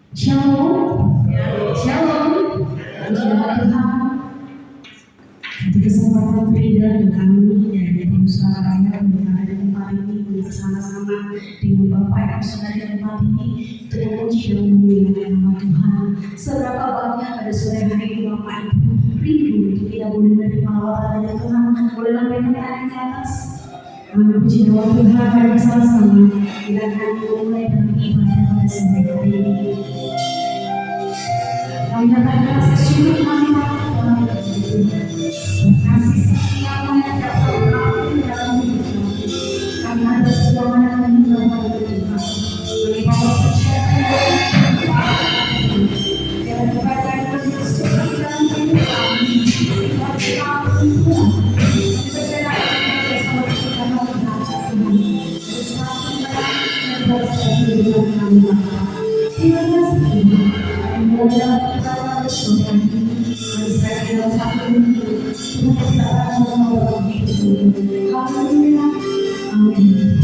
Shalom, Shalom, puji nama Tuhan. Di kesempatan beda kami dari Pengusaha Raya untuk ada di tempat ini bersama-sama dengan Bapak Ibu Saudara di tempat ini untuk memuji dan memuliakan nama Tuhan. Seberapa banyak pada sore hari ini Bapak Ibu rindu untuk tidak boleh menerima lawatan Tuhan, boleh lambaikan tangan ke atas. Memuji nama Tuhan hari bersama-sama. Kita akan mulai dengan ibadah pada sore hari ini. Kami nyatakan syukur kami Tuhan. Kasih setianya dapat kami dalam hidup kami. Kami ada semuanya yang meninggalkan Tuhan. Beri bawa percaya dan kepada kesucian dalam hidup kami. Bagi kami Tuhan. Berjalan bersama Tuhan bersama dan bersama dengan kami. Terima kasih Tuhan. Mudah kita bersyukur. Saya dalam satu minggu kita akan membawa hidup. Haleluya. Amin.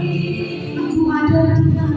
Aku ada Tuhan.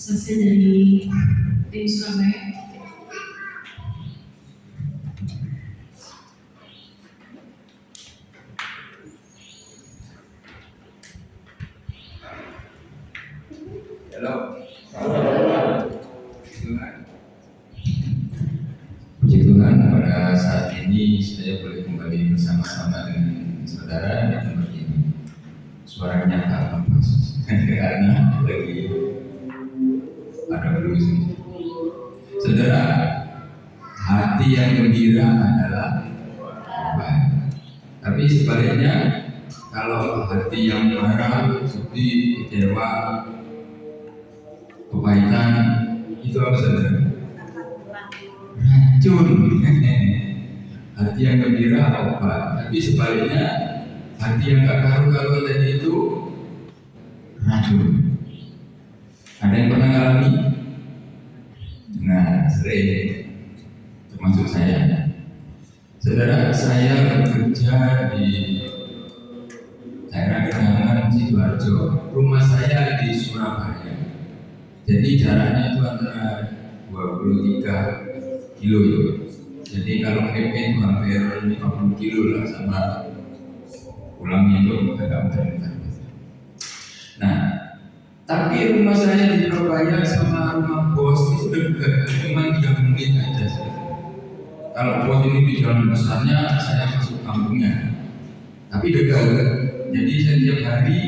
Selesai dari tim Surabaya. Halo. Puji Tuhan, pada saat ini saya boleh kembali bersama-sama dengan saudara di tempat ini. Suaranya agak lepas karena lagi ada blues. Saudara, hati yang gembira adalah baik. Tapi sebaliknya, kalau hati yang marah, sedih, kecewa, Kepahitan itu apa saudara? Racun. Hati yang gembira obat, tapi sebaliknya hati yang gak karu-karuan tadi itu racun. Ada yang pernah ngalami? Nah, sering, termasuk saya. Saudara, saya bekerja di daerah Kenangan Sidoarjo. Rumah saya di Surabaya. Jadi jaraknya itu antara 23 kilo ya. Jadi kalau PP itu hampir 50 kilo lah, sama pulangnya itu agak muter-muter. Nah, tapi rumah saya di Surabaya sama rumah bos itu dekat, cuma 3 menit aja. Kalau bos ini di jalan besarnya, saya masuk kampungnya. Tapi dekat, jadi setiap hari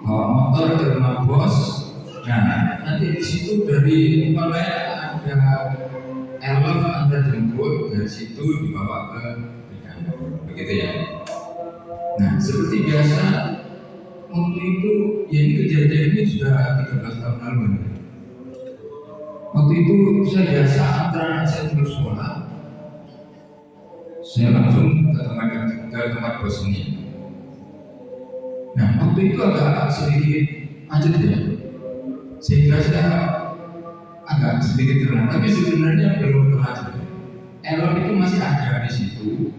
bawa motor ke rumah bos. Nah, nanti di situ dari rumah saya ada elf antar jemput, dari situ dibawa ke kantor, begitu ya. Nah, seperti biasa, waktu itu, ya ini kejadian ini sudah 13 tahun lalu. Waktu itu saya biasa antara anak saya terus sekolah, saya langsung ke tempat bos ini. Nah, waktu itu agak sedikit macet ya, sehingga saya agak sedikit terlambat, tapi sebenarnya belum terlambat. Elok itu masih ada di situ,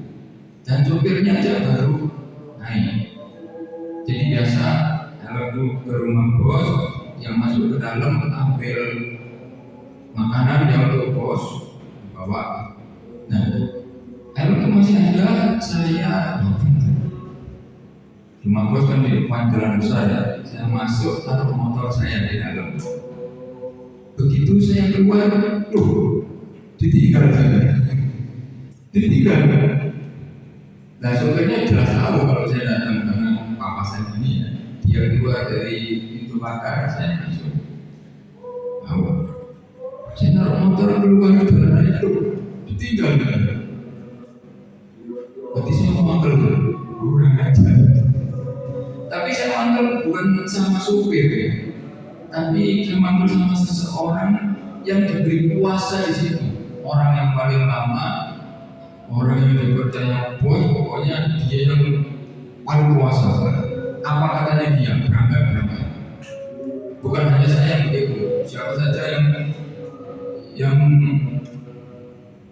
dan sopirnya aja baru naik. Jadi biasa Elok itu ke rumah bos, yang masuk ke dalam ambil makanan yang untuk bos bawa. Nah, Elok itu masih ada, saya rumah bos kan di depan jalan besar ya. Saya masuk, taruh motor saya di dalam. Begitu saya keluar, ditinggal saya. Ditinggal. Nah, sopirnya jelas tahu kalau saya datang karena papasan ini ya. Dia keluar dari pintu pagar, saya masuk. Tahu. Saya taruh motor keluar ke jalan itu, ditinggal. Berarti saya mau mangkel, kurang ajar. Tapi saya mangkel bukan sama supir ya. Tapi saya manggil sama seseorang yang diberi kuasa di situ, orang yang paling lama, orang yang dipercaya bos, pokoknya dia yang paling kuasa. Apa katanya dia berangkat. Bukan hanya saya yang begitu, siapa saja yang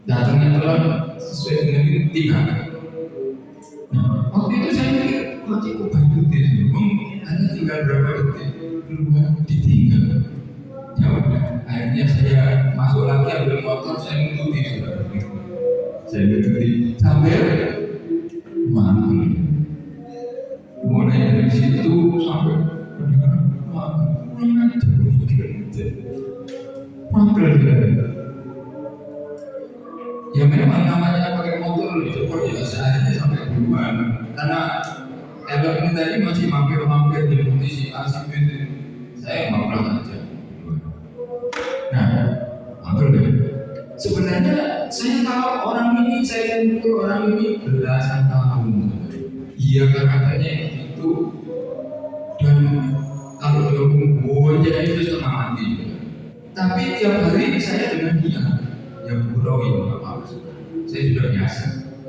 datangnya telat sesuai dengan itu 3. Nah, waktu itu saya mikir, kok cukup banyak detik, hanya tinggal berapa detik. Keluar ditinggal. Ya udah, akhirnya saya masuk lagi ambil motor, saya ngikuti sudah. Saya ngikuti sampai mana? Mulai dari situ sampai mana ya memang namanya pakai motor itu ya seharinya sampai duluan. Karena Elok ini tadi masih mampir-mampir di posisi A sampai itu. Saya mampir aja. Nah, mampir deh. Sebenarnya saya tahu orang ini, saya kumpul orang ini belasan tahun. Iya katanya itu. Dan kalau dia kumpul jadi itu setengah mati. Tapi tiap hari saya dengan dia yang gurauin apa-apa. Saya sudah biasa.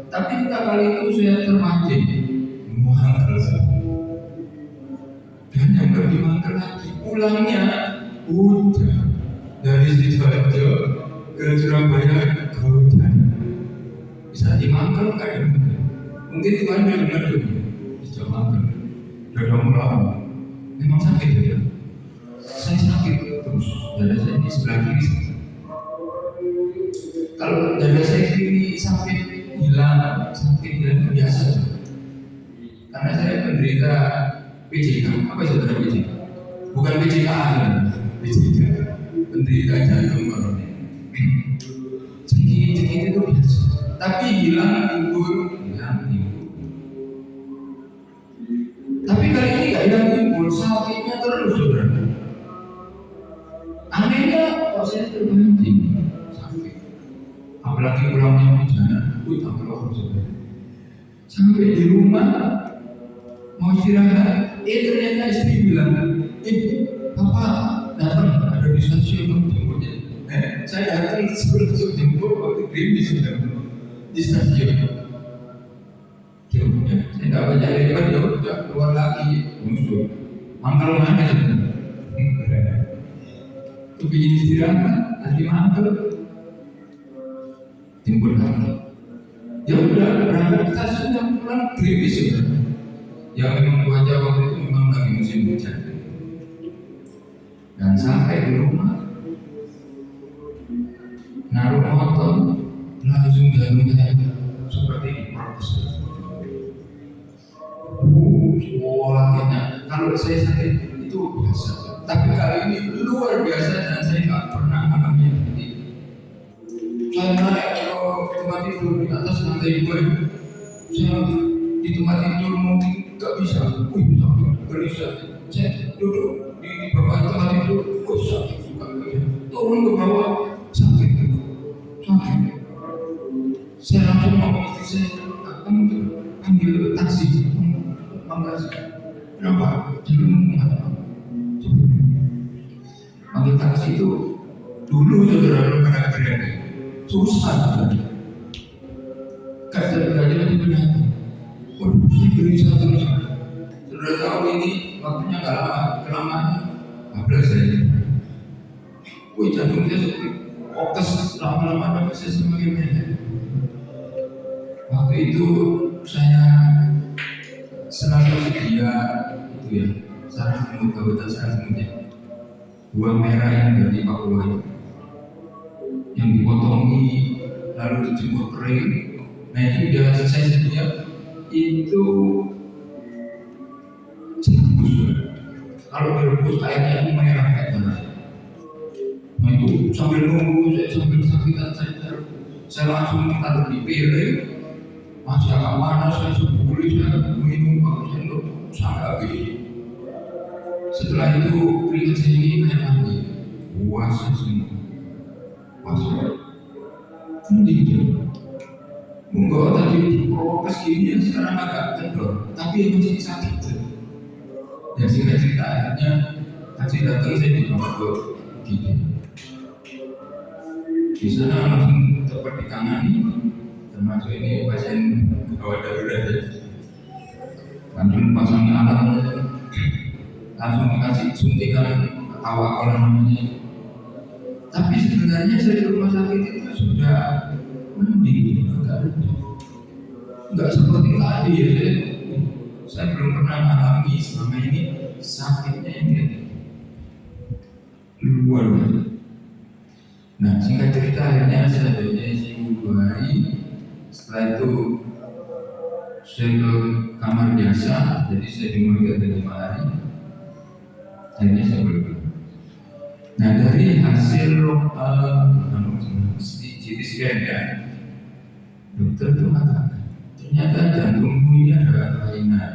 Tapi kali itu saya terpancing. Dan yang lebih mangkel lagi pulangnya hujan dari Sidoarjo ke Surabaya ke hujan. Bisa dimangkel kan? Mungkin Tuhan yang benar tuh bisa mangkel. Dada mulai memang sakit ya. Saya sakit terus dada saya di sebelah kiri. Kalau dada saya kiri sakit hilang, sakit dan biasa. Karena saya penderita PJK, apa saudara PJK? Bukan PJK PJK, penderita jantung koroner. Sakit itu biasa, tapi hilang timbul. Tapi kali ini nggak hilang timbul, sakitnya terus saudara. Anehnya kok saya terpancing sakit, apalagi pulangnya hujan, tambah loh saudara. Sampai di rumah mau istirahat, ternyata istri bilang, Papa, datang ada di stasiun kamu jemputnya. Saya datang sebelum jemput waktu krimis sudah di stasiun. Jemputnya, saya nggak banyak lebar, ya udah keluar lagi musuh. Mangkal mana sebenarnya? Tuh bikin istirahat, nanti mangkal jemput lagi. Ya udah berangkat ke stasiun pulang krimis sudah. Yang memang cuaca waktu itu memang lagi musim hujan. Dan sampai di rumah naruh motor langsung jarum saya seperti diprotes. Akhirnya kalau saya sakit itu biasa, tapi kali ini luar biasa dan saya nggak pernah mengalami seperti ini. Saya naik ke tempat tidur di atas lantai 2, saya di tempat tidur mungkin nggak bisa, sampai gelisah. Saya duduk di bawah tempat tidur, sakit juga. Turun ke bawah, sakit. Saya langsung mau istri saya, kamu ambil taksi. Kenapa? Ambil taksi itu dulu saudara berada susah. Kayak jadi benar. Waduh, saya gelisah terus. Saudara tahu ini waktunya nggak lama, kelamaan 12 saya. Jantung saya seperti fokus lama-lama saya semakin banyak. Waktu itu saya selalu sedia itu ya, sarang semut, kabutan sarang semutnya, buah merah yang dari Papua itu, yang dipotongi lalu dijemur kering. Nah itu udah selesai sedia, itu direbus. Kalau direbus airnya itu merah kayak tanah. Nah itu sambil nunggu, sambil kesakitan saya langsung taruh di piring. Masih agak panas, saya sebuli, saya minum pakai sendok sampai habis. Setelah itu keringat saya ini kayak mandi, puasa semua, puasa. Mending mungkin tadi prokes gini sekarang agak kendor, tapi masih sakit. Ya singkat cerita akhirnya taksi datang, saya dibawa ke gini. Di sana langsung dapat ditangani. Termasuk ini pasien gawat darurat ya. Langsung pasang alat, langsung dikasih suntikan atau apa namanya. Tapi sebenarnya saya di rumah sakit itu sudah mending, enggak seperti tadi ya. Saya belum pernah mengalami selama ini sakitnya ini luar biasa. Nah singkat cerita akhirnya saya dari ICU 2 hari. Setelah itu saya ke kamar biasa, jadi saya dimulai dari 5 hari. Akhirnya saya boleh. Nah dari hasil CT scan ya, dokter itu mengatakan ternyata jantungmu ini ada kelainan.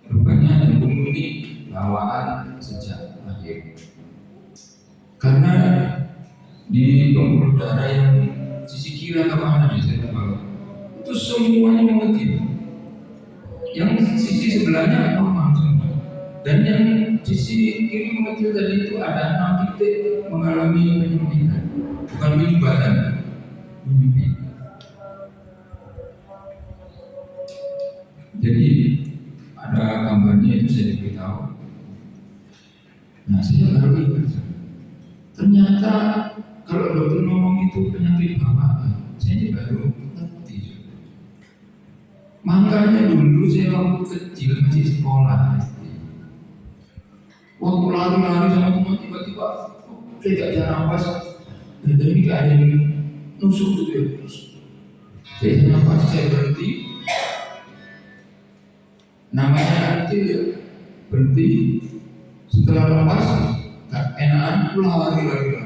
Rupanya jantungmu ini bawaan sejak lahir. Karena di pembuluh darah yang sisi kiri atau kanan ya saya tahu, itu semuanya mengecil. Yang sisi sebelahnya normal semua, dan yang sisi kiri mengecil tadi itu ada 6 titik mengalami penyempitan, bukan penyumbatan, penyempit. Jadi ada gambarnya itu saya diberitahu. Nah saya baru ingat, ternyata kalau dokter ngomong itu penyakit bawaan, saya baru ngerti. Makanya dulu saya waktu kecil masih sekolah SD, waktu lari-lari sama teman tiba-tiba saya gak bisa nafas, dan ini gak ada yang nusuk gitu ya. Saya nafas, saya berhenti, namanya kecil ya, berhenti. Setelah lepas gak enakan, lari-lari.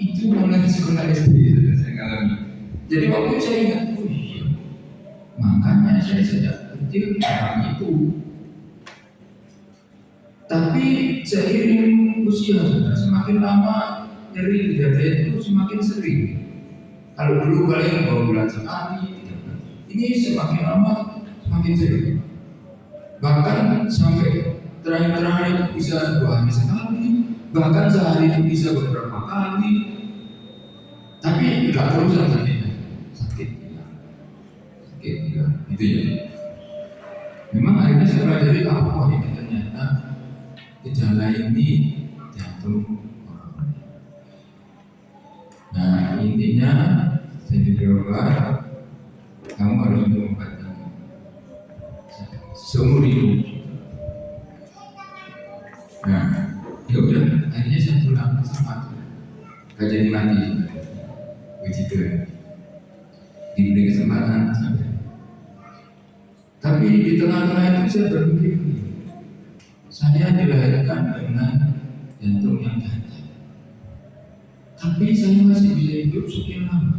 Itu mulai sekolah SD saya ngalami. Jadi waktu itu saya ingat, makanya saya sejak kecil mengalami itu. Tapi seiring usia semakin lama nyeri di dada itu semakin sering. Kalau dulu paling 2 bulan sekali, 3 bulan. Ini semakin lama semakin sering. Bahkan sampai terakhir bisa 2 hari sekali, bahkan sehari itu bisa beberapa kali. Tapi nggak terusan sakit ya, itu ya. Memang akhirnya saya pelajari ini ternyata gejala ini jantung orang. Nah intinya saya diobat, kamu harus minum obat ini seumur hidup. Nah ya udah, akhirnya saya pulang sama gak jadi mati. Puji Tuhan, diberi kesempatan sampai. Tapi di tengah-tengah itu saya berpikir, saya dilahirkan dengan jantung yang cacat, tapi saya masih bisa hidup sekian lama.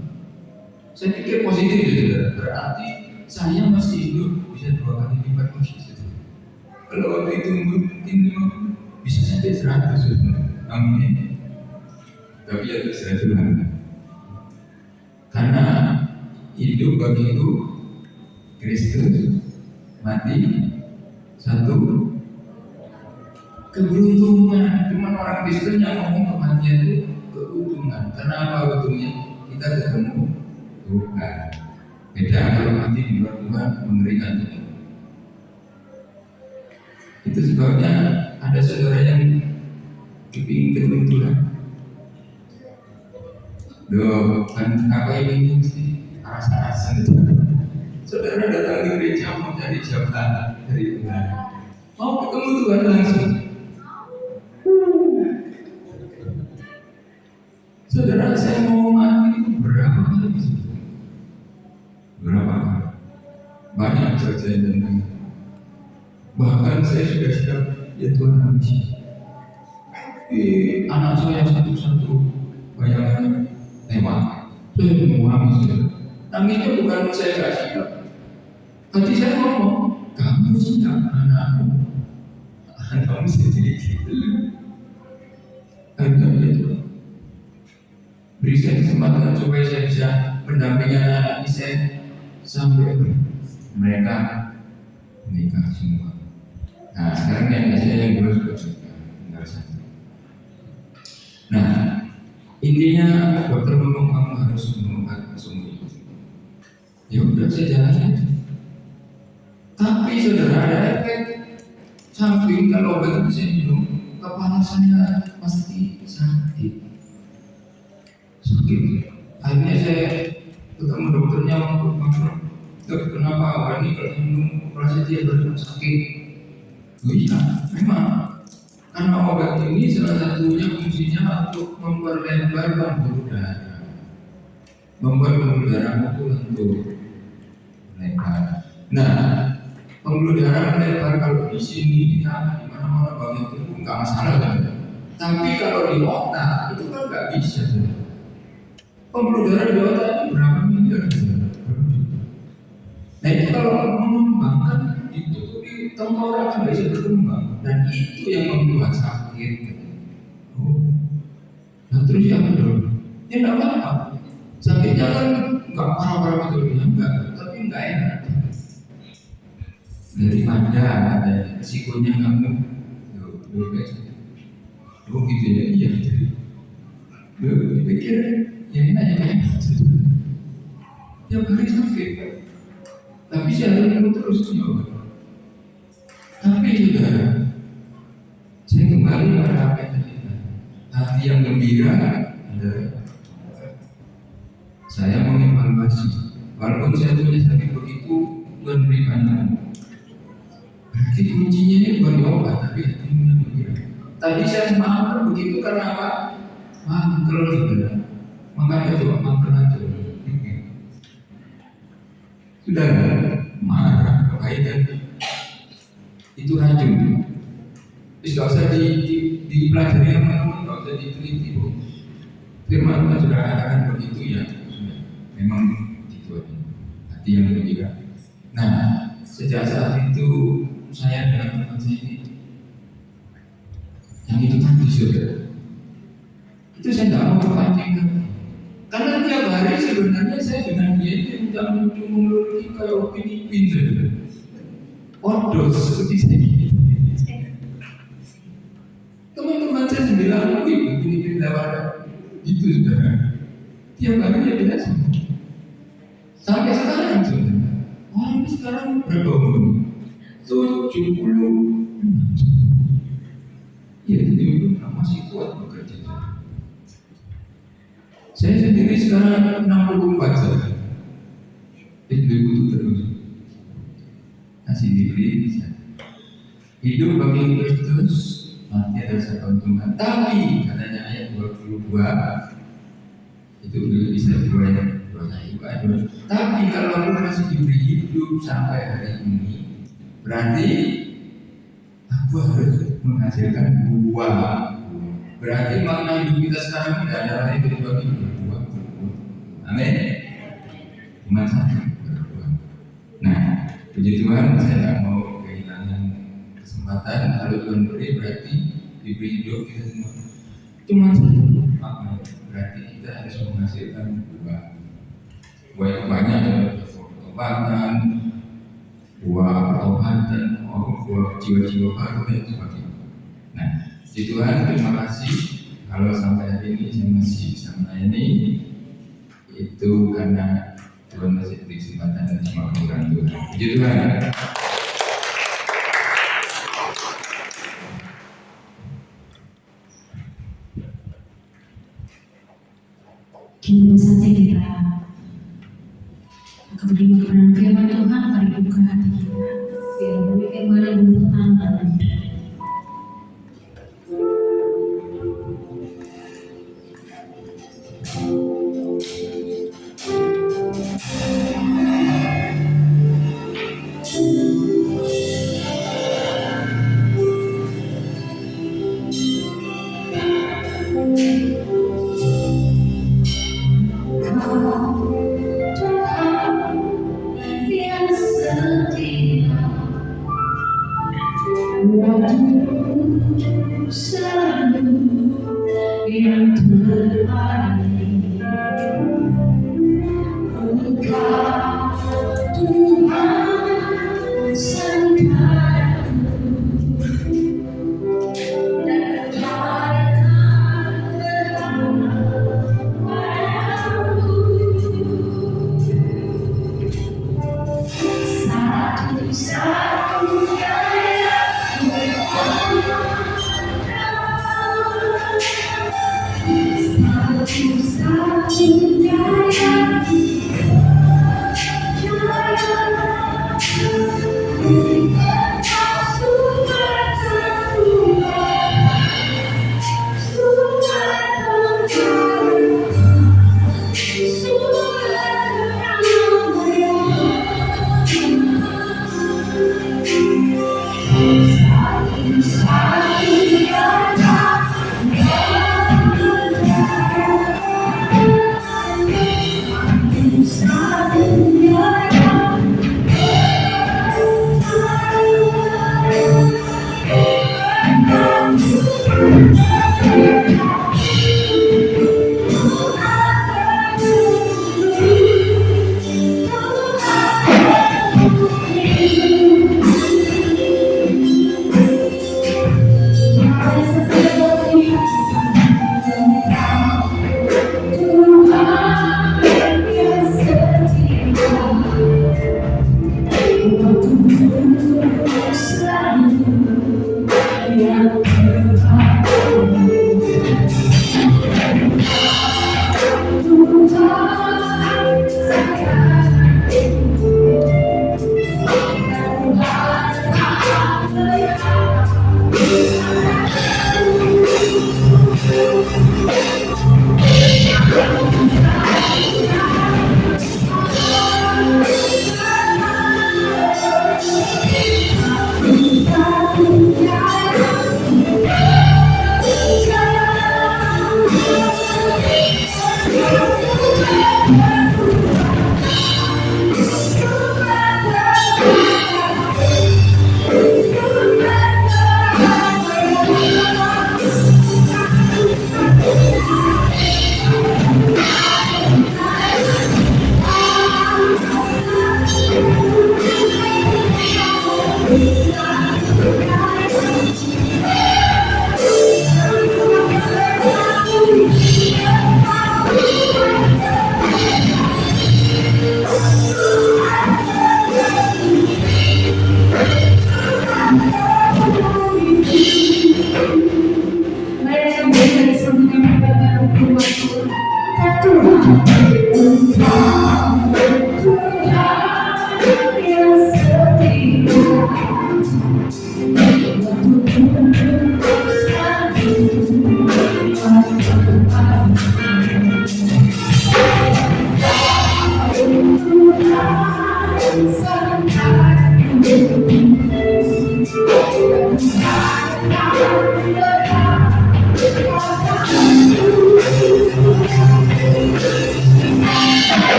Saya pikir positif ya, berarti saya masih hidup bisa 2 kali lipat masih. Kalau waktu itu mungkin bisa sampai 100. Amin. Tapi ya terserah Tuhan. Karena hidup bagiku Kristus, mati satu keberuntungan. Cuma orang Kristen yang ngomong kematian itu keuntungan. Karena apa untungnya? Kita ketemu Tuhan. Beda kalau mati di luar Tuhan, mengerikan. Itu sebabnya ada saudara yang kepingin ketemu Tuhan. Doa kan apa ini mesti rasa itu. Saudara datang ke gereja mau cari jabatan dari Tuhan, mau ketemu Tuhan langsung. Saudara, saya mau mati berapa kali? Berapa kali? Banyak saja dan bahkan saya sudah siap ya Tuhan habis. Anak saya satu-satu bayangkan lewat, saya mau habis. Nangisnya bukan saya gak siap. Hati saya ngomong, kamu siap anakmu. Anakmu sendiri gitu. Harga itu. Beri saya kesempatan supaya saya bisa mendampingi anak-anak saya sampai mereka menikah semua. Nah sekarang yang saya yang dulu sudah tinggal satu. Nah intinya dokter ngomong kamu harus minum obat seumur hidup. Ya udah saya jalan aja. Tapi saudara ada efek samping kalau obat itu saya minum, kepala saya pasti sakit. Akhirnya saya ketemu dokternya untuk ngomong, dok kenapa ini kalau minum operasi dia baru sakit? Oh iya, memang karena obat ini salah satunya fungsinya untuk memperlebar pembuluh darah, membuat pembuluh darah itu untuk lebar. Nah, pembuluh darah lebar kalau di sini, di mana-mana bagian itu nggak masalah kan? Tapi kalau di otak itu kan nggak bisa. Pembuluh darah di otak itu berapa miliar? Nah itu kalau mengembangkan ditutupi tengkorak nggak bisa berkembang, dan itu yang membuat sakit. Nah terus yang kedua, ya nggak apa-apa. Sakitnya kan nggak parah-parah betul, enggak, tapi nggak enak. Daripada ada resikonya kamu, gitu ya, iya. Dipikir ya enak ya kayak tiap hari sakit, tapi saya harus terus nyoba. Tapi juga saya kembali pada apa yang tadi, hati yang gembira adalah saya mengevaluasi. Walaupun saya punya sakit begitu, Tuhan beri banyak. Berarti kuncinya ini bukan di obat, tapi hati yang gembira. Tadi saya semangat begitu karena apa? Mangkel gitu. Makanya coba mangkel aja. Sudah marah kebaikan itu racun. Terus gak usah dipelajari teman-teman, gak usah diteliti. Firman Tuhan sudah katakan begitu ya. Memang gitu aja. Hati yang gembira. Nah, sejak saat itu saya dengan teman saya ini yang itu tadi sudah. Itu saya tidak mau berpancing karena tiap hari sebenarnya saya dengan dia itu jangan mengeluarkan kayak opini saja. Ordos seperti saya ini. Tuhan saya 9 begini kita wadah. Itu saudara. Tiap hari ya biasa. Sampai sekarang saudara. Orang sekarang berapa umur? 70. Ya itu masih kuat bekerja. Saya sendiri sekarang 64 saja. Itu butuh terus. Masih diberi bisa. Hidup bagi Kristus mati ada keuntungan. Tapi katanya ayat 22 itu bisa ibadah. Tapi kalau aku masih diberi hidup sampai hari ini, berarti aku harus menghasilkan buah. Berarti makna hidup kita sekarang tidak ada lain kecuali berbuah. Amin. Cuma satu berbuah. Nah, puji Tuhan, saya tidak mau kehilangan kesempatan. Kalau Tuhan beri berarti diberi hidup kita semua. Cuma satu makna. Berarti kita harus menghasilkan buah. Buah yang banyak adalah pertobatan, buah pertobatan, buah jiwa-jiwa baru dan sebagainya. Nah, puji Tuhan, terima kasih kalau sampai hari ini saya masih bisa melayani. Itu karena Tuhan masih beri kesempatan dan kemampuan Tuhan. Puji Tuhan. Kini saja kita akan mendengarkan firman Tuhan. Mari buka hati kita. Biar firman yang bertahan dalam hidup.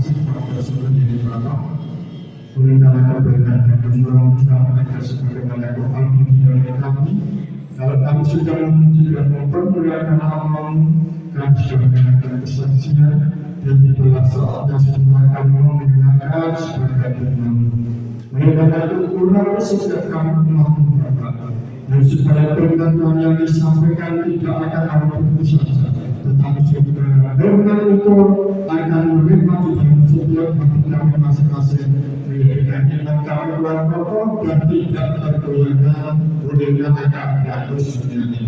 kasih kepada seluruh diri Bapak. Oleh karena kebaikan dan penolong mereka sebagaimana Tuhan menghidupkan kami. Kalau kami sudah memuji dan mempermuliakan nama-Mu, kami sudah mendengarkan kesaksian dan itulah saatnya semua kami mendengarkan sebagai firman-Mu. Oleh karena itu, ulang setiap kami mohon Bapak, dan supaya firman yang disampaikan tidak akan ada putus asa, tetapi supaya firman itu akan menerima di dalam setiap hati kami masing-masing. Menjadikan iman kami kuat kokoh dan tidak tergoyahkan oleh keadaan dunia ini.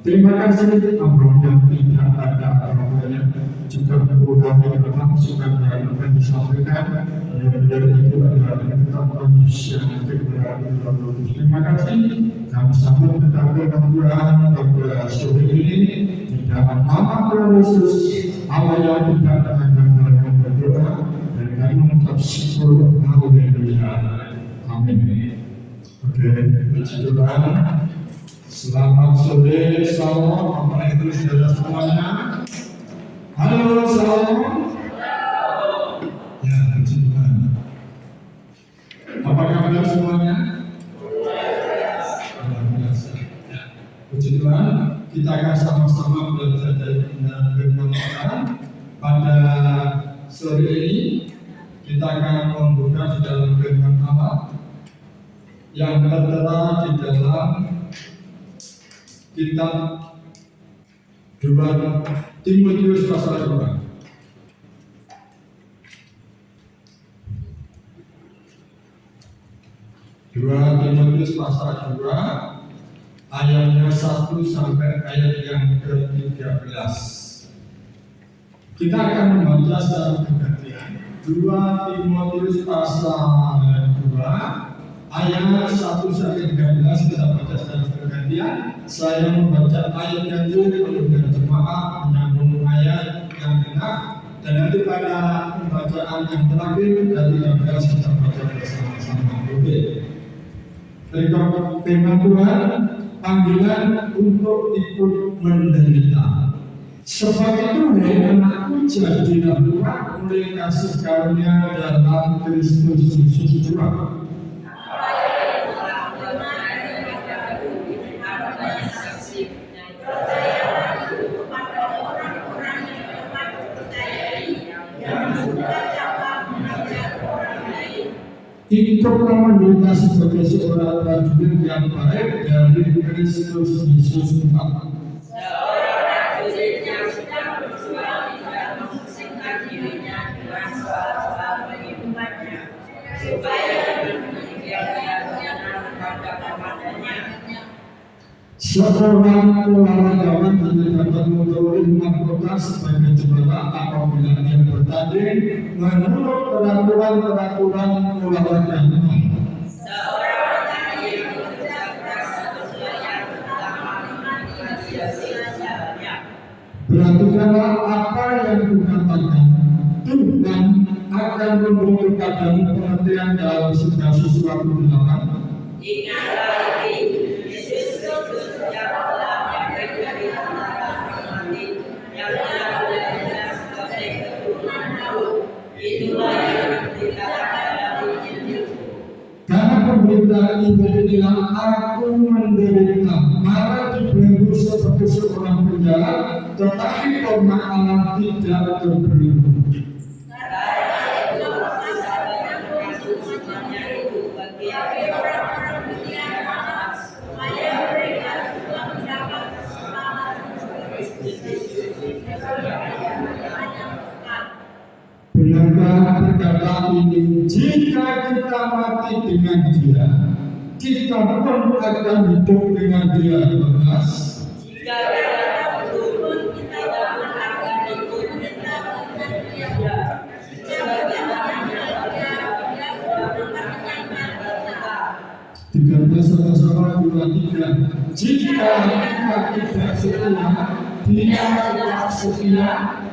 Terima kasih Abraham yang tidak ada apa-apanya juga mengulangi berlangsungan yang akan disampaikan. Dari itu adalah tentang manusia yang kebenaran Tuhan Yesus. Terima kasih. Kami sambut kepada Tuhan pada sore ini di dalam nama Tuhan Yesus. Allah yang tidak akan dalam berdoa dan kami mengucap syukur. Haleluya. Amin. Oke, puji Tuhan. Selamat sore, salam, Bapak Ibu saudara semuanya. Halo, salam. Ya, puji Tuhan. Apa kabar semuanya? Luar biasa. Ya, puji Tuhan. Kita akan sama-sama belajar dari firman Tuhan. Pada sore ini kita akan membuka di dalam firman Allah yang tertera di dalam kitab 2 Timotius pasal 2. 2 Timotius pasal 2 ayatnya 1 sampai ayat yang ke-13. Kita akan membaca secara bergantian. 2 Timotius pasal 2 ayat 1 sampai 13 kita baca secara bergantian. Saya membaca ayat yang dulu dan jemaah menyambung ayat yang genap, dan nanti pada pembacaan yang terakhir dari 13 kita baca bersama-sama. Oke. Firman Tuhan, panggilan untuk ikut menderita. Sebab itu, hai anakku, jadilah kuat oleh kasih karunia dalam Kristus Yesus Tuhan. Ikutlah menderita sebagai seorang prajurit yang baik dari Kristus Yesus Tuhan. Seorang prajurit yang sedang berjuang tidak memusingkan dirinya dengan soal-soal kehidupannya, supaya demikian dia menghadap kepadanya. Seorang olahragawan hanya dapat mengalami mahkota sebagai juara apabila dia bertanding menurut peraturan olahraganya. Seorang petani yang bekerja keras sesuai yang pertama dengan sia-sia-sia. Perhatikanlah apa yang kukatakan. Tuhan akan memberi kepadamu pengertian dalam segala sesuatu di dalam. Ingatlah ini, Yesus Kristus yang telah bangkit dari antara orang mati, yang telah belajar sebagai keturunan Daud. Itulah yang dikatakan dalam Injil. Karena pemberitaan itu inilah aku menderita, malah dibelenggu seperti seorang penjahat, tetapi karena Allah tidak terbelenggu. Karena itu masih sahabat kasih semuanya itu bagi orang-orang dunia atas, supaya mereka juga mendapat keselamatan Benarkah berkata ini, jika kita mati dengan dia, kita pun akan hidup dengan dia. Belas. jika kita turun, kita akan ikut dengan dia. Sebagaimana dia berkata kita. 13 sama-sama 2, 3. Jika kita tidak setia, dia tidak setia,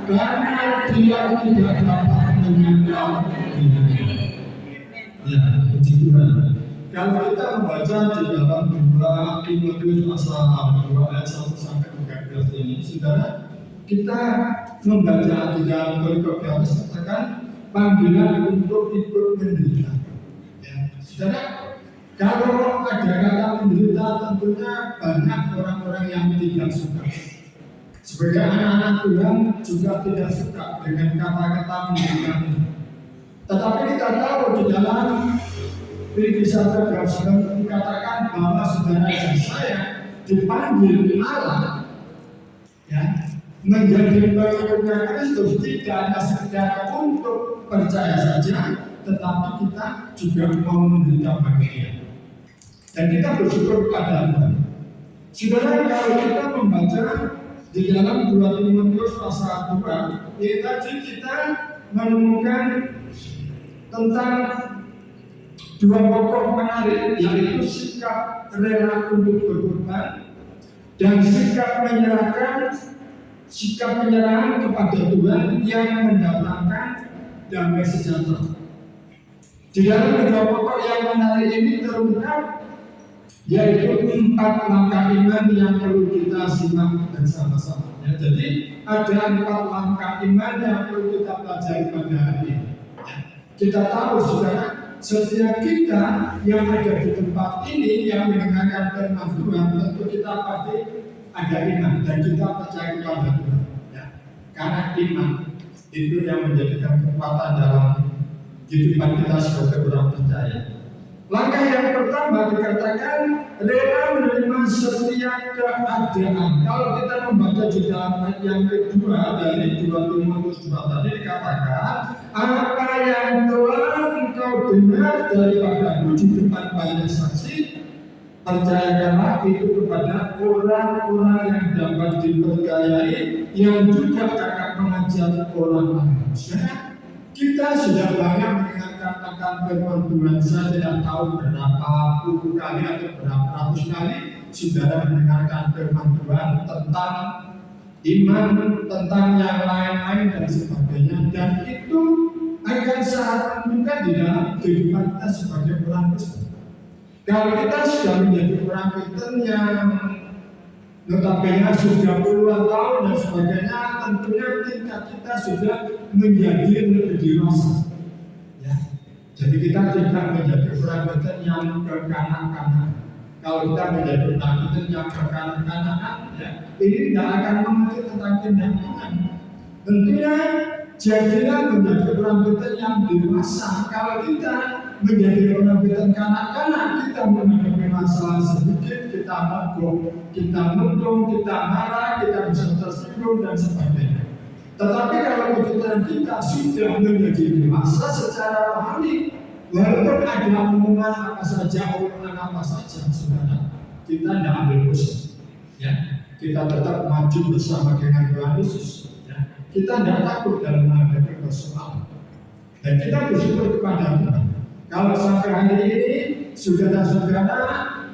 karena dia tidak dapat menyangkal dirinya. Ya, puji Tuhan. Kalau kita membaca di dalam 2 Timotius pasal 2 ayat 1 sampai 13 ini, saudara, kita membaca di dalam perikop yang katakan panggilan untuk ikut menderita. Ya, saudara, kalau ada kata menderita tentunya banyak orang-orang yang tidak suka. Sebagai anak-anak Tuhan juga tidak suka dengan kata-kata menderita. Tetapi kita tahu di dalam Filipi 1:9 dikatakan bahwa saudara dan saya dipanggil Allah, ya, menjadi pengikutnya Kristus tidak hanya sekedar untuk percaya saja, tetapi kita juga mau menderita bagian. Dan kita bersyukur kepada Tuhan. Saudara, kalau kita membaca di dalam 2 Timotius pasal 2, ya tadi kita menemukan tentang dua pokok menarik, yaitu sikap rela untuk berkorban dan sikap penyerahan kepada Tuhan yang mendatangkan damai sejahtera. Di dalam kedua pokok yang menarik ini terungkap, yaitu 4 langkah iman yang perlu kita simak bersama-sama. Ya, jadi ada 4 langkah iman yang perlu kita pelajari pada hari ini. Kita tahu saudara, setiap kita yang ada di tempat ini yang mendengarkan firman Tuhan, tentu kita pasti ada iman dan kita percaya kepada Tuhan. Ya. Karena iman itu yang menjadikan kekuatan dalam kehidupan kita sebagai orang percaya. Langkah yang pertama dikatakan rela menerima setiap keadaan. Kalau kita membaca di dalam ayat yang kedua dari 2 Timotius 2 tadi dikatakan, apa yang telah engkau dengar daripadaku di depan banyak saksi, percayakanlah itu kepada orang-orang yang dapat dipercayai, yang juga kakak mengajar orang lain. Kita sudah banyak mendengarkan akan firman Tuhan. Saya tidak tahu berapa puluh kali atau berapa ratus kali saudara mendengarkan firman Tuhan tentang iman, tentang yang lain-lain dan sebagainya. Dan itu akan sangat menentukan di dalam kehidupan kita sebagai orang Kristen. Kalau kita sudah menjadi orang Kristen yang notabene sudah puluhan tahun dan sebagainya, tentunya tingkat kita sudah menjadi lebih dewasa. Ya. Jadi kita tidak menjadi orang Kristen yang kekanak-kanak. Kalau kita menjadi orang Kristen yang kekanak-kanakan, ya, ini tidak akan mengerti tentang tindakan. Tentunya jadilah menjadi orang Kristen yang dewasa. Kalau kita menjadi orang Kristen kanak-kanak, kita menghadapi masalah sedikit, kita mogok, kita mendung, kita marah, kita bisa tersinggung dan sebagainya. Tetapi kalau kebetulan kita sudah menjadi dewasa secara rohani, walaupun ada omongan apa saja, saudara, kita tidak ambil pusing. Ya, kita tetap maju bersama dengan Tuhan Yesus. Ya, kita tidak takut dalam menghadapi persoalan. Dan kita bersyukur kepada Tuhan. Kalau sampai hari ini saudara-saudara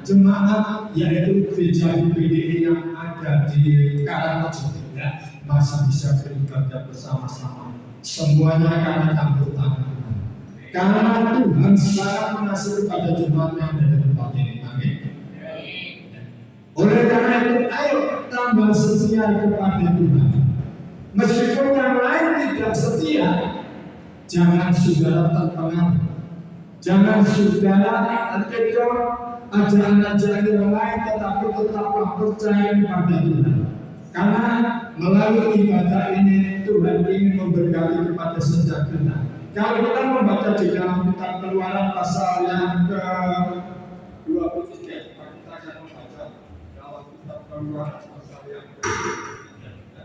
jemaat yaitu gereja PDI yang ada di Karangrejo, ya, masih bisa beribadah bersama-sama. Semuanya karena campur tangan Tuhan. Karena Tuhan sangat mengasihi kepada jemaat yang ada di tempat ini. Amin. Oleh karena itu, ayo tambah setia kepada Tuhan. Meskipun yang lain tidak setia, jangan saudara terpengaruh. Jangan saudara terkecoh ajaran-ajaran yang lain, tetapi tetaplah percaya kepada Tuhan. Karena melalui ibadah ini Tuhan ingin memberkati kepada setiap kita. Kalau kita membaca di dalam kitab Keluaran pasal yang ke-23, kita akan membaca dalam kitab Keluaran pasal yang ke-23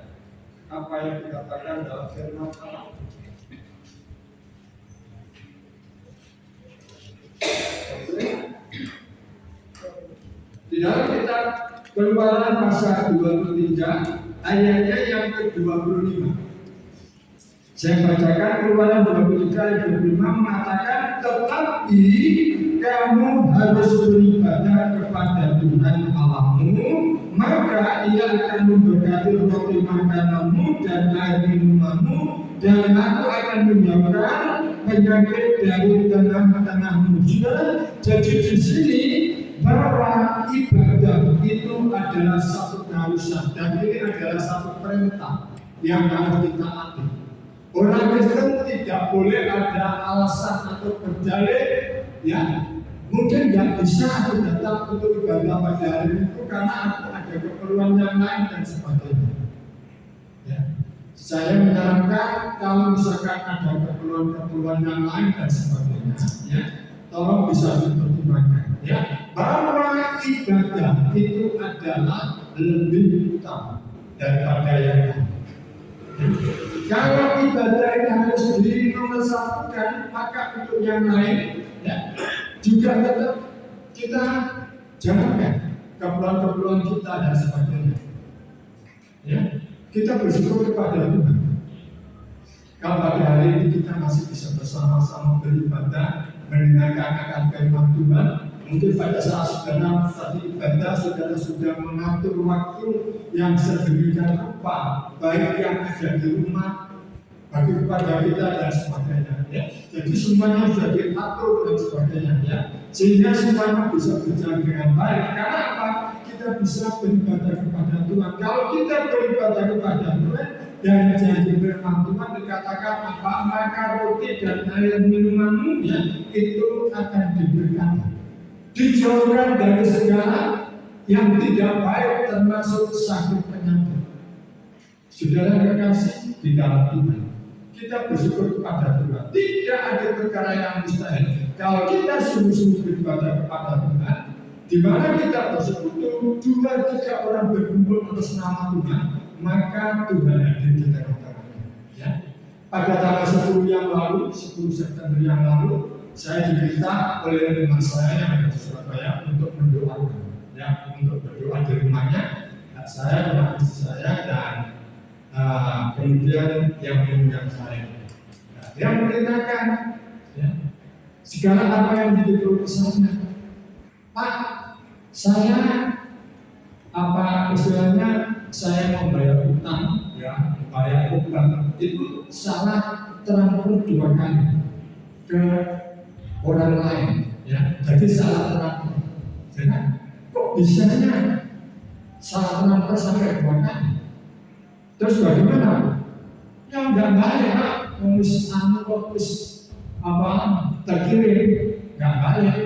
apa yang dikatakan dalam firman Allah. Di dalam kitab Keluaran pasal 23 ayatnya yang ke-25. Saya bacakan Keluaran 23 ayat 25 mengatakan, tetapi kamu harus beribadah kepada Tuhan Allahmu, maka Ia akan memberkati roti makananmu dan air minumanmu, dan Aku akan menjauhkan penyakit dari tengah-tengahmu. Jadi di sini bahwa ibadah itu adalah satu keharusan dan ini adalah satu perintah yang harus ditaati. Orang Kristen tidak boleh ada alasan atau berdalih, ya mungkin nggak bisa aku datang untuk ibadah pada hari itu karena aku ada keperluan yang lain dan sebagainya. Ya. Saya menyarankan kalau misalkan ada keperluan yang lain dan sebagainya, ya tolong bisa dipertimbangkan. Ya, bahwa ibadah itu adalah lebih utama daripada yang lain. Kalau ibadah ini harus dinomorsatukan, maka untuk yang lain ya, juga tetap kita jalankan keperluan-keperluan kita dan sebagainya. Ya, kita bersyukur kepada Tuhan. Kalau pada hari ini kita masih bisa bersama-sama beribadah, mendengarkan akan firman Tuhan. Mungkin pada saat saudara tadi ibadah, saudara sudah mengatur waktu yang sedemikian rupa, baik yang ada di rumah, bagi kepada kita dan sebagainya. Ya. Jadi semuanya sudah diatur dan sebagainya. Ya. Sehingga semuanya bisa berjalan dengan baik. Karena apa? Kita bisa beribadah kepada Tuhan. Kalau kita beribadah kepada Tuhan, dan janji firman Tuhan dikatakan apa? Maka roti dan air minumanmu ya, itu akan diberikan. Dijauhkan dari segala yang tidak baik termasuk sakit penyakit. Saudara kekasih di dalam Tuhan, kita bersyukur kepada Tuhan. Tidak ada perkara yang mustahil. Kalau kita sungguh-sungguh beribadah kepada Tuhan, di mana kita bersekutu 2-3 orang berkumpul atas nama Tuhan, maka Tuhan hadir di tengah-tengah. Ya. Pada tanggal 10 yang lalu, 10 September yang lalu, saya diminta oleh teman saya yang ada di Surabaya untuk mendoakan, ya, untuk berdoa di rumahnya. Saya dengan istri saya dan kemudian yang mengundang saya. Nah, dia memberitakan, ya, segala apa yang menjadi keluh kesahnya. Pak, saya apa istilahnya saya membayar utang, ya, bayar utang itu salah transfer 2 kali ke orang lain, ya, jadi salah transfer. Jadi kok bisanya salah transfer sampai 2 kali? Terus bagaimana? Ya enggak balik, Pak. Kok terkirim enggak balik.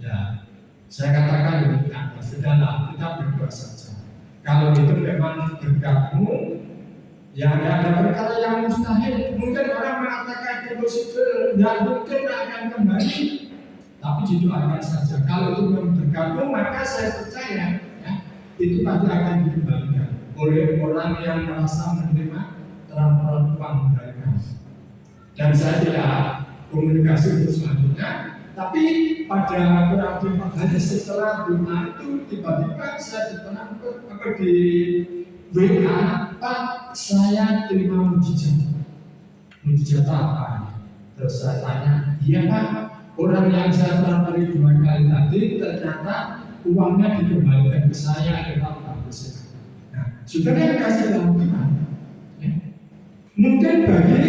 Ya, saya katakan ya, sudahlah, kita berdoa saja. Kalau itu memang berkatmu, ya ada perkara yang mustahil. Mungkin orang mengatakan impossible, tidak mungkin akan kembali. Tapi didoakan saja. Kalau itu memang berkatmu, maka saya percaya ya, itu pasti akan dikembalikan oleh orang yang merasa menerima transfer uang dari kami. Dan saya tidak komunikasi untuk selanjutnya. Tapi pada kurang lebih 4 hari setelah doa itu tiba-tiba saya di WA, Pak, saya terima mujizat apa? Terus saya tanya, iya Pak, orang yang saya transferi 2 kali tadi ternyata uangnya dikembalikan ke saya dengan bagus. Nah, saudara yang kasih dalam Tuhan, ya. Mungkin bagi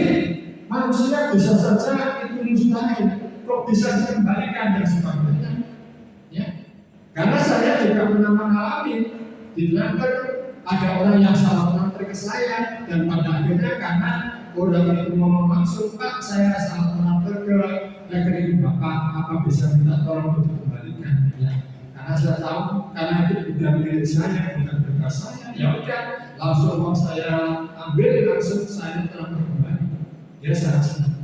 manusia bisa saja itu mustahil. Kok bisa dikembalikan dan sebagainya, ya? Karena saya juga pernah mengalami di transfer ada orang yang salah transfer ke saya dan pada akhirnya karena orang itu ngomong langsung, Pak, saya salah transfer ke rekening Bapak, apa bisa minta tolong untuk dikembalikan? Ya. Karena saya tahu karena itu bukan milik saya, bukan berkas saya, ya udah langsung uang saya ambil langsung saya transfer kembali. Ya saya senang.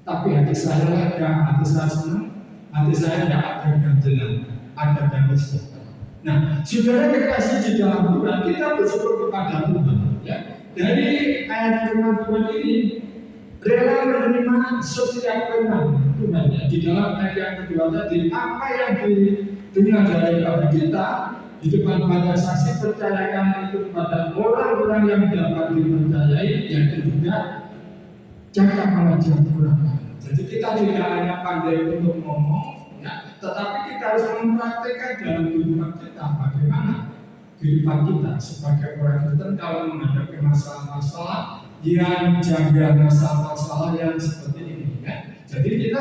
Tapi hati saya lega, hati saya senang, hati saya tidak ada ganjelan, ada damai sejahtera. Nah, saudara kekasih di dalam Tuhan, kita bersyukur kepada Tuhan. Ya. Dari ayat firman Tuhan ini, rela menerima setiap firman Tuhan. Ya. Di dalam ayat yang kedua tadi, apa yang didengar daripada kita, di depan banyak saksi, percayakan itu kepada orang-orang yang dapat dipercayai, yang juga jangan mengajar kurang. Jadi kita tidak hanya pandai untuk ngomong, ya, tetapi kita harus mempraktekkan dalam kehidupan kita bagaimana kehidupan kita sebagai orang Kristen kalau menghadapi masalah-masalah yang jaga masalah-masalah yang seperti ini. Ya. Jadi kita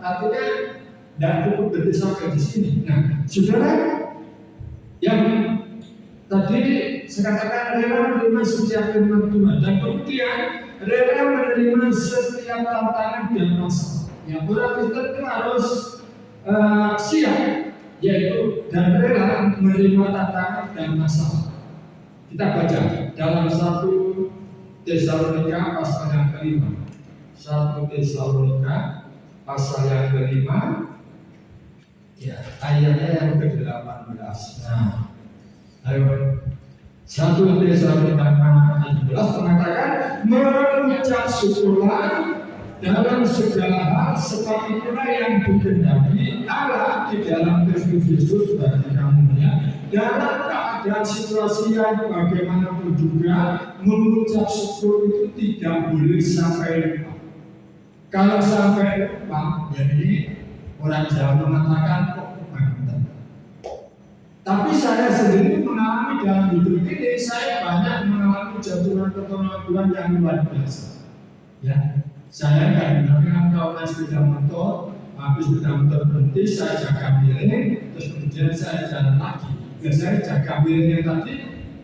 artinya tidak cukup berhenti sampai di sini. Nah, saudara yang tadi saya katakan rela menerima setiap firman Tuhan dan kemudian rela menerima setiap tantangan dan masalah. Ya, orang Kristen itu harus siap, yaitu dan rela menerima tantangan dan masalah. Kita baca dalam 1 Tesalonika pasal yang kelima. 1 Tesalonika pasal yang kelima, ya, ayatnya yang ke-18. Nah, ayo 1 Tesalonika 16 mengatakan mengucap syukurlah dalam segala hal, sebab itulah yang dikehendaki Allah di dalam Kristus Yesus bagi kamu, ya. Dalam keadaan situasi yang bagaimanapun juga, mengucap syukur itu tidak boleh sampai lupa. Kalau sampai lupa, jadi orang Jawa mengatakan kok kebangetan. Tapi saya sendiri mengalami dalam hidup ini, saya banyak mengalami jatuhan keterampilan yang luar biasa. Ya, saya kadang-kadang kalau naik sepeda motor, habis sepeda motor berhenti, saya jaga miring, terus kemudian saya jalan lagi. Ya, saya jaga miringnya tadi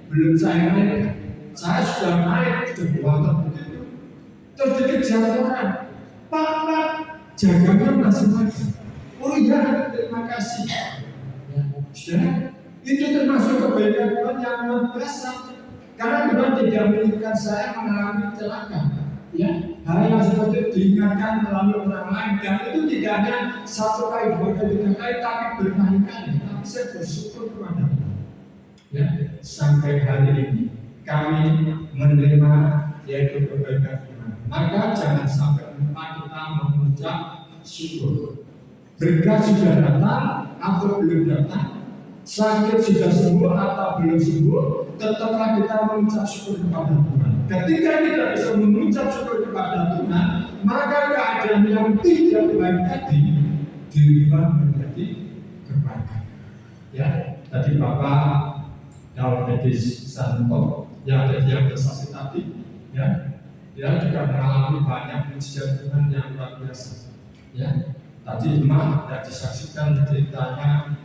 belum saya naik, saya sudah naik ke bawah begitu, terus dikejar orang, Pak, jaganya masih lagi. Oh iya, terima kasih. Ya, sudah. Itu termasuk kebaikan Tuhan yang luar biasa. Karena Tuhan tidak menginginkan saya mengalami kecelakaan. Ya, hal yang seperti diingatkan melalui orang lain, dan itu tidak hanya 1 kali, 2 kali, 3 kali, tapi berkali-kali. Tapi saya bersyukur kepada Tuhan. Ya, sampai hari ini kami menerima yaitu kebaikan Tuhan. Maka jangan sampai lupa kita mengucap syukur. Berkat sudah datang atau belum datang, sakit sudah sembuh atau belum sembuh, tetaplah kita mengucap syukur kepada Tuhan. Ketika kita bisa mengucap syukur kepada Tuhan, maka keadaan yang tidak baik tadi dirubah menjadi kebaikan. Ya, tadi Bapak Daud Medis Santo yang ada yang bersaksi tadi, ya, dia juga mengalami banyak mujizat Tuhan yang luar biasa. Ya, tadi Imam yang disaksikan ceritanya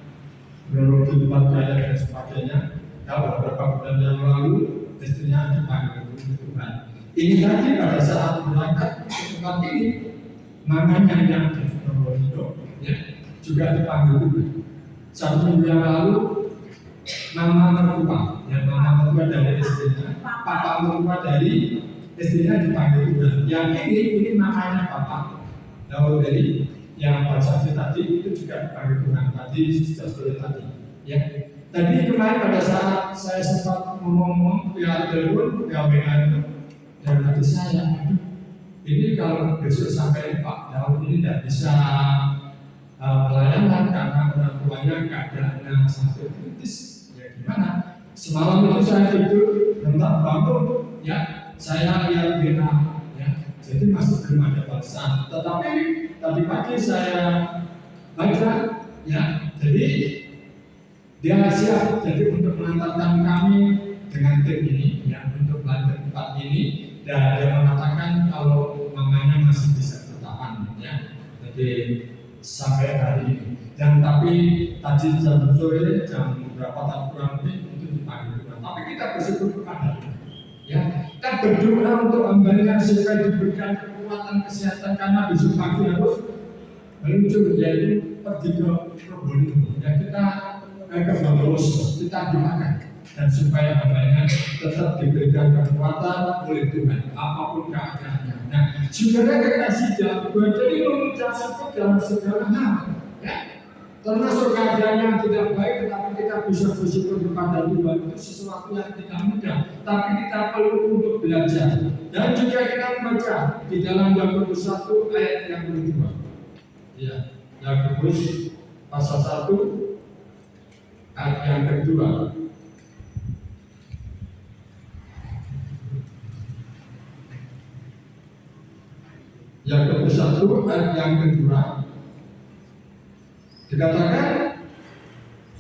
kronologi tempat kaya dan sebagainya. Kalau beberapa bulan yang lalu istrinya dipanggil Tuhan. Ini tadi pada saat berangkat ke tempat ini, mamanya yang di Purworejo, ya, juga dipanggil Tuhan. 1 minggu yang lalu, mama mertua, ya, mama mertua dari istrinya, papa mertua dari istrinya dipanggil Tuhan. Yang ini mamanya papa Daud dari yang bersaksi tadi itu juga dipanggil Tuhan. Tadi sudah sore tadi, ya. Tadi kemarin pada saat saya sempat ngomong via telepon, via WA itu, dan hati saya, ini kalau besok sampai Pak Daud ini tidak bisa pelayanan karena orang tuanya keadaannya sangat kritis, ya gimana? Semalam itu saya tidur, hendak bangun, ya, saya lihat berita, ya, jadi masih belum ada balasan. Tetapi tadi pagi saya baca, ya, jadi dia siap jadi untuk mengantarkan kami dengan tim ini, ya, untuk lantai 4 ini, dan dia mengatakan kalau mamanya masih bisa bertahan, ya, jadi sampai hari ini. Dan tapi tadi jam sore, jam berapa tadi kurang lebih itu dipanggil Tuhan. Tapi kita bersyukur kepada Tuhan, ya, kita berdoa untuk hambanya supaya diberikan kekuatan kesehatan karena besok pagi harus meluncur, yaitu pergi ke Probolinggo, ya, kita ke Bawos, kita doakan dan supaya hambanya tetap diberikan kekuatan oleh Tuhan apapun keadaannya. Nah, saudara kekasih dalam Tuhan, jadi mengucap syukur dalam segala hal, ya, termasuk keadaan yang tidak baik, tetapi kita bisa bersyukur kepada Tuhan itu sesuatu yang tidak mudah, tapi kita perlu untuk belajar. Dan juga kita membaca di dalam Yakobus 1 ayat yang kedua, ya, Yakobus pasal 1 ayat yang kedua. Yakobus 1 ayat yang kedua dikatakan,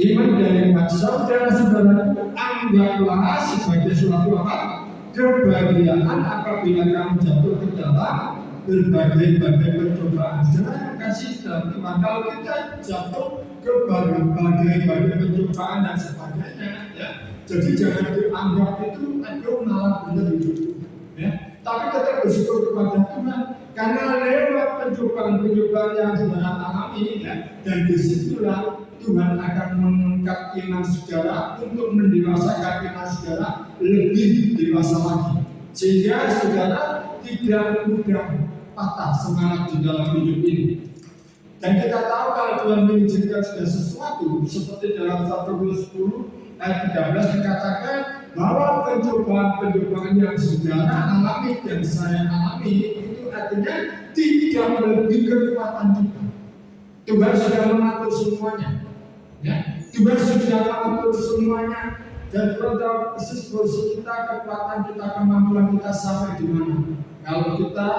iman dari iman saudara-saudaraku anggaplah sebagai suatu apa? Kebahagiaan apabila kamu jatuh ke dalam berbagai percobaan. Saudara kasih dalam Tuhan, kalau kita jatuh ke berbagai pencobaan dan sebagainya, ya, jadi jangan dianggap itu aduh malah benar itu, ya. tapi tetap bersyukur kepada Tuhan karena lewat pencobaan-pencobaan yang saudara alami ya, dan disitulah Tuhan akan mengungkap iman saudara untuk mendewasakan iman saudara lebih dewasa lagi, sehingga saudara tidak mudah patah semangat di dalam hidup ini. Dan kita tahu kalau Tuhan mengizinkan segala sesuatu, seperti dalam 1 Korintus 10 ayat 13 dikatakan bahwa pencobaan-pencobaan yang saudara alami dan saya alami itu artinya tidak melebihi kekuatan kita. Tuhan sudah mengatur semuanya, ya. Tuhan sudah mengatur semuanya. Dan Tuhan tahu persis posisi kita, kekuatan kita, kemampuan kita sampai di mana. Kalau kita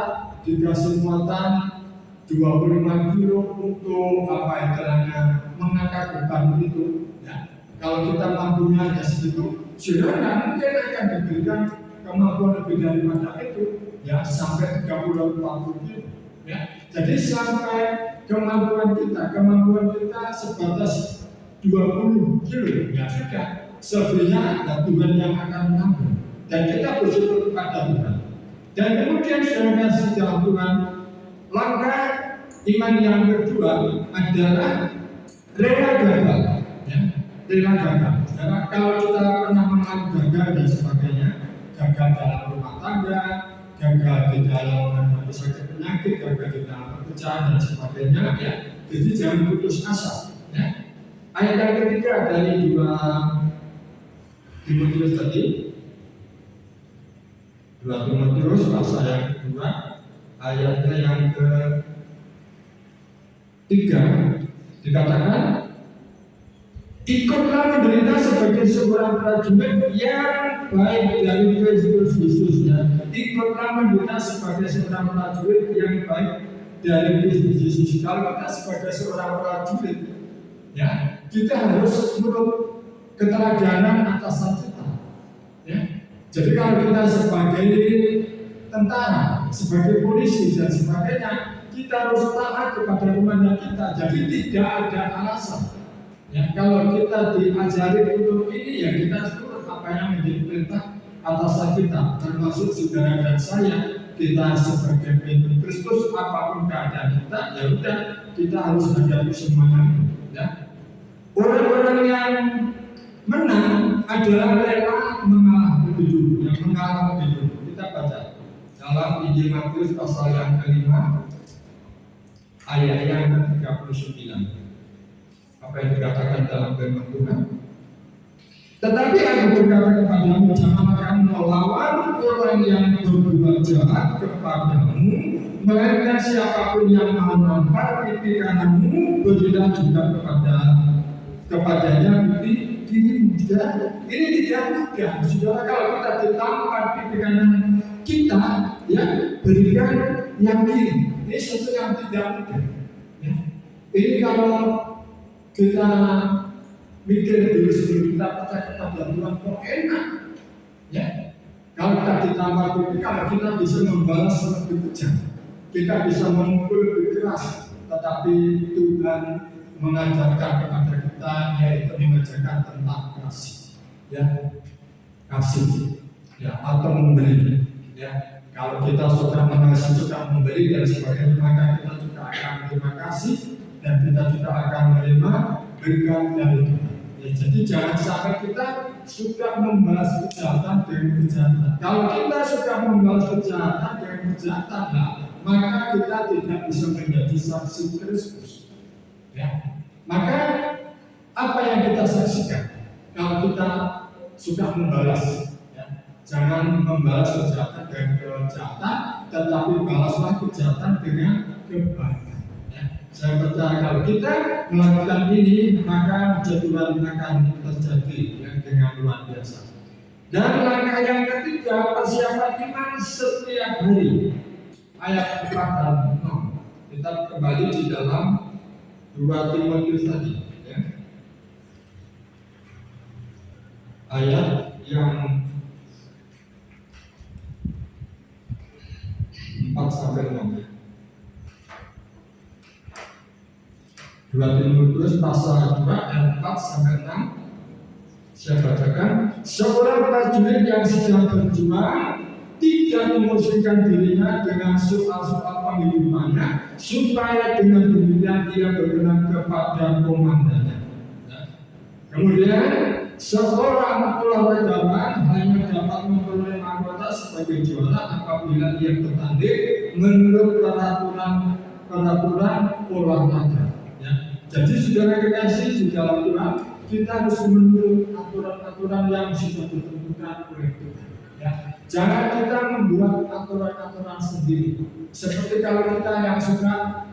dikasih muatan 25 kilo untuk istilahnya mengangkat beban itu, ya. Kalau kita mampunya hanya segitu, saudara mungkin akan diberikan kemampuan lebih daripada itu, ya, sampai 30-40 kilo, ya. Jadi sampai kemampuan kita sebatas 20 kilo, ya sudah. Selebihnya ada Tuhan yang akan menanggung, dan kita bersyukur kepada Tuhan. Dan kemudian saudara kasih dalam Tuhan, langkah iman yang kedua adalah rela gagal, ya. Rela gagal. Karena kalau kita pernah mengalami gagal dan sebagainya, gagal dalam rumah tangga, gagal di dalam menghadapi sakit penyakit, gagal di dalam pekerjaan dan sebagainya, ya. Jadi jangan putus asa, ya. Ayat yang ketiga dari 2 Timotius tadi, 2 Timotius pasal yang kedua, ayatnya yang ke-3 dikatakan, ikutlah menderita sebagai seorang prajurit yang baik dari Kristus Yesus, ya. Ikutlah menderita sebagai seorang prajurit yang baik dari Kristus Yesus. Kalau kita sebagai seorang prajurit, ya, kita harus menurut keteladanan atasan kita, ya. Jadi kalau kita sebagai tentara, sebagai polisi dan sebagainya, kita harus taat kepada komandan kita. Jadi tidak ada alasan, ya. Kalau kita diajari untuk ini, ya kita turut apa yang menjadi perintah atasan kita, termasuk saudara dan saya. Kita sebagai pemimpin Kristus, apapun keadaan kita, ya udah kita harus hadapi semuanya, ya. Orang-orang yang menang adalah rela mengalah lebih dulu, yang mengalah lebih dulu. Kita baca dalam Injil Matius pasal yang ke-5 ayat yang ke-39. Apa yang dikatakan dalam firman Tuhan? Tetapi aku berkata kepadamu, janganlah kamu melawan orang yang berbuat jahat kepadamu, melainkan siapapun yang mau menampar pipi kananmu, berilah juga kepadanya pipi kirimu. Ini tidak mudah, saudara. Kalau kita ditampar pipi kanan kita, ya, berikan yang kiri. Ini sesuatu yang tidak mudah, ya. Ini kalau kita mikir dulu sebelum kita percaya kepada Tuhan, kok enak, ya. Kalau kita ditampar pipi, kalau kita bisa membalas lebih kejam, kita bisa memukul lebih keras, tetapi Tuhan mengajarkan kepada kita, yaitu mengajarkan tentang kasih, ya, kasih, ya, atau memberi, ya. Kalau kita sudah mengasihi, sudah memberi dan sebagainya, maka kita juga akan terima kasih dan kita juga akan menerima berkat dari Tuhan. Ya, jadi jangan sampai kita sudah membalas kejahatan dengan kejahatan. Kalau kita sudah membalas kejahatan dengan kejahatan, nah, maka kita tidak bisa menjadi saksi Kristus, ya. Maka apa yang kita saksikan kalau kita sudah membalas, ya, jangan membalas kejahatan dengan kejahatan, tetapi balaslah kejahatan dengan kebaikan, ya. Saya percaya kalau kita melakukan ini, maka jatuhan akan terjadi, ya, dengan luar biasa. Dan langkah yang ketiga, persiapan iman setiap hari. Ayat 4 dan 6. Kita kembali di dalam 2 Timotius tadi, ya. Ayat yang 4 sampai 6. 2 Timotius pasal 2 ayat 4 sampai 6. Saya bacakan, seorang prajurit yang sedang berjuang tidak memusingkan dirinya dengan soal-soal penghidupannya, supaya dengan demikian ia berkenan kepada komandannya. Kemudian seorang olahragawan hanya dapat memperoleh mahkota sebagai juara apabila ia bertanding menurut peraturan olahraga. Ya. Jadi saudara kekasih di dalam Tuhan, kita harus menurut aturan-aturan yang sudah ditentukan oleh Tuhan. Ya. Jangan kita membuat aturan-aturan sendiri. Seperti kalau kita yang suka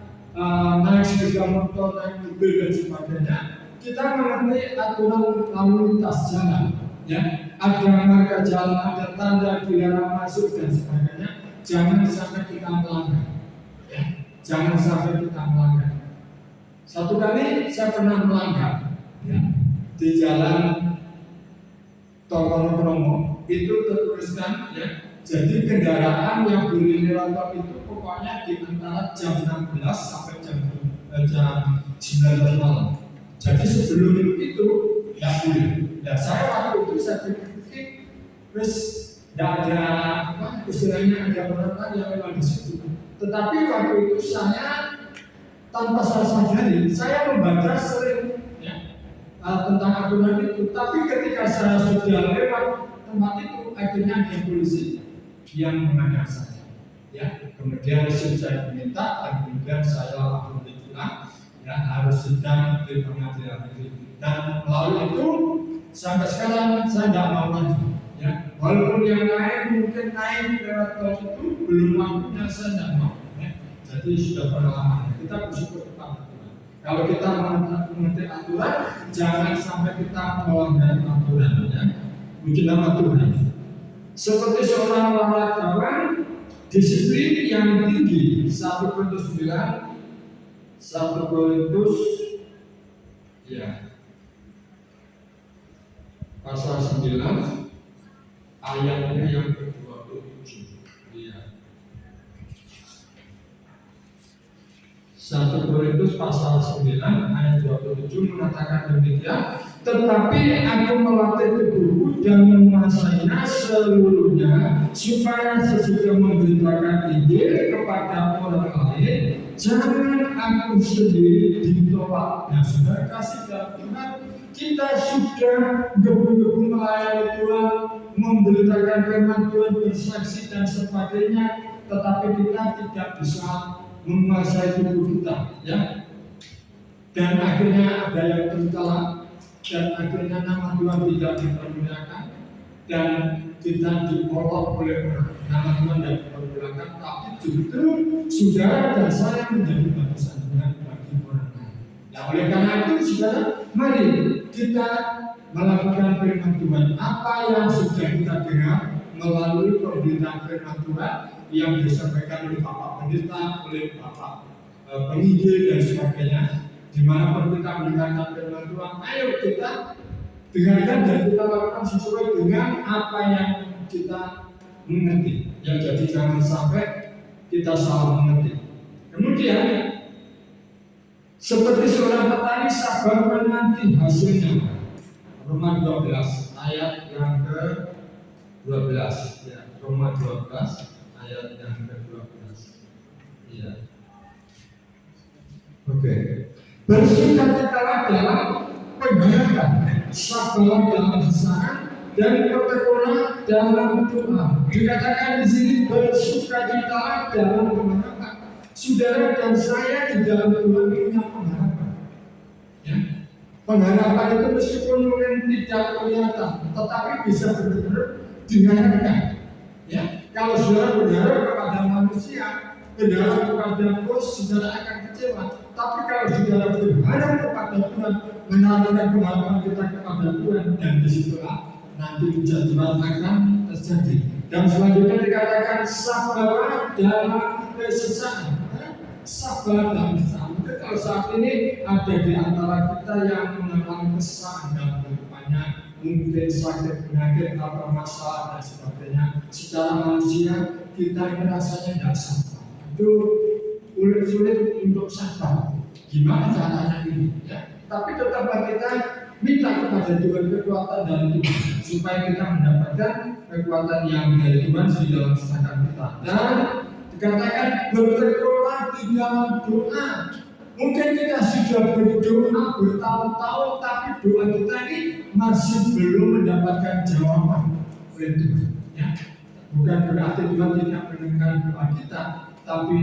naik sepeda motor, naik mobil dan sebagainya, kita mengerti aturan lalu lintas jalan. Ya, ada marka jalan, ada tanda dilarang masuk dan sebagainya. Jangan sampai kita melanggar. Ya, jangan sampai kita melanggar. Satu kali saya pernah melanggar, ya, di jalan Tokoromo itu tertuliskan, ya, jadi kendaraan yang boleh lewat itu pokoknya di antara jam 16 sampai jam 19 malam. Jadi sebelum itu tidak boleh. Ya saya waktu itu saya pikir terus tidak ada apa istilahnya ada orang yang lewat di situ. Tetapi waktu itu saya tanpa saya sadari saya membaca sering, ya, tentang aturan itu. Tapi ketika saya sudah lewat tempat itu akhirnya ada polisi yang mengadang saya. Ya, kemudian saya diminta dan kemudian saya langsung pulang. Ya, harus sedang di pengadilan negeri. Dan melalui itu sampai sekarang saya tidak mau lagi. Ya, walaupun yang lain mungkin naik lewat tol itu belum waktunya, saya tidak mau. Ya. Jadi sudah pengalaman. Kita bersyukur kepada Tuhan. Kalau kita mengerti aturan, jangan sampai kita melanggar aturan. Ya. Puji nama Tuhan. Seperti seorang olahragawan, disiplin yang tinggi 1 Korintus 9. 1 Korintus, ya, pasal 9 ayatnya yang ke-27. Ya. 1 Korintus pasal 9 ayat 27 mengatakan demikian, tetapi aku melatih tubuhku dan menguasainya seluruhnya, supaya sesudah memberitakan Injil kepada orang lain, jangan aku sendiri ditolak. Nah, saudara kasih dalam Tuhan, kita sudah gebu-gebu melayani Tuhan, memberitakan firman Tuhan, bersaksi dan sebagainya, tetapi kita tidak bisa menguasai tubuh kita, ya. Dan akhirnya ada yang tercela, dan akhirnya nama Tuhan tidak dipermuliakan, dan kita diolok oleh orang. Nama Tuhan tidak dipermuliakan, tapi justru saudara dan saya menjadi batasan Tuhan bagi orang lain. Nah, oleh karena itu, saudara, mari kita melakukan firman Tuhan. Apa yang sudah kita dengar melalui pemberitaan firman Tuhan yang disampaikan oleh Bapak Pendeta, oleh Bapak Penginjil dan sebagainya, di mana kita mendengarkan firman Tuhan, ayo kita dengarkan dan kita lakukan sesuai dengan apa yang kita mengerti. Ya, jadi jangan sampai kita salah mengerti. Kemudian, seperti seorang petani sabar menanti hasilnya. Roma 12 ayat yang ke-12, ya, Roma 12 ayat yang ke-12. Iya. Oke. Bersukacitalah dalam pengharapan, sabarlah dalam kesabaran, dan bertekunlah dalam doa. Dikatakan di sini bersukacitalah dalam pengharapan. Saudara dan saya di dalam Tuhan punya pengharapan. Ya. Pengharapan itu meskipun mungkin tidak kelihatan, tetapi bisa benar-benar diharapkan. Ya. Kalau saudara berharap kepada manusia, berharap kepada bos, saudara akan kecewa. Tapi kalau saudara berharap kepada Tuhan, menaruhkan pengharapan kita kepada Tuhan, dan disitulah nanti kejatuhan akan terjadi. Dan selanjutnya dikatakan sabarlah dalam kesusahan. Sabar dalam kesusahan. Mungkin kalau saat ini ada di antara kita yang mengalami kesusahan dalam kehidupannya, mungkin sakit, penyakit, atau masalah dan sebagainya. Secara manusia kita rasanya tidak sabar. Itu sulit untuk sabar. Gimana caranya ini? Ya. Tapi tetaplah kita minta kepada Tuhan kekuatan dari Tuhan supaya kita mendapatkan kekuatan yang dari Tuhan di dalam kesehatan kita. Dan dikatakan bertekunlah di dalam doa. Mungkin kita sudah berdoa bertahun-tahun, tapi doa kita ini masih belum mendapatkan jawaban oleh Tuhan. Ya. Bukan berarti Tuhan tidak mendengar doa kita, tapi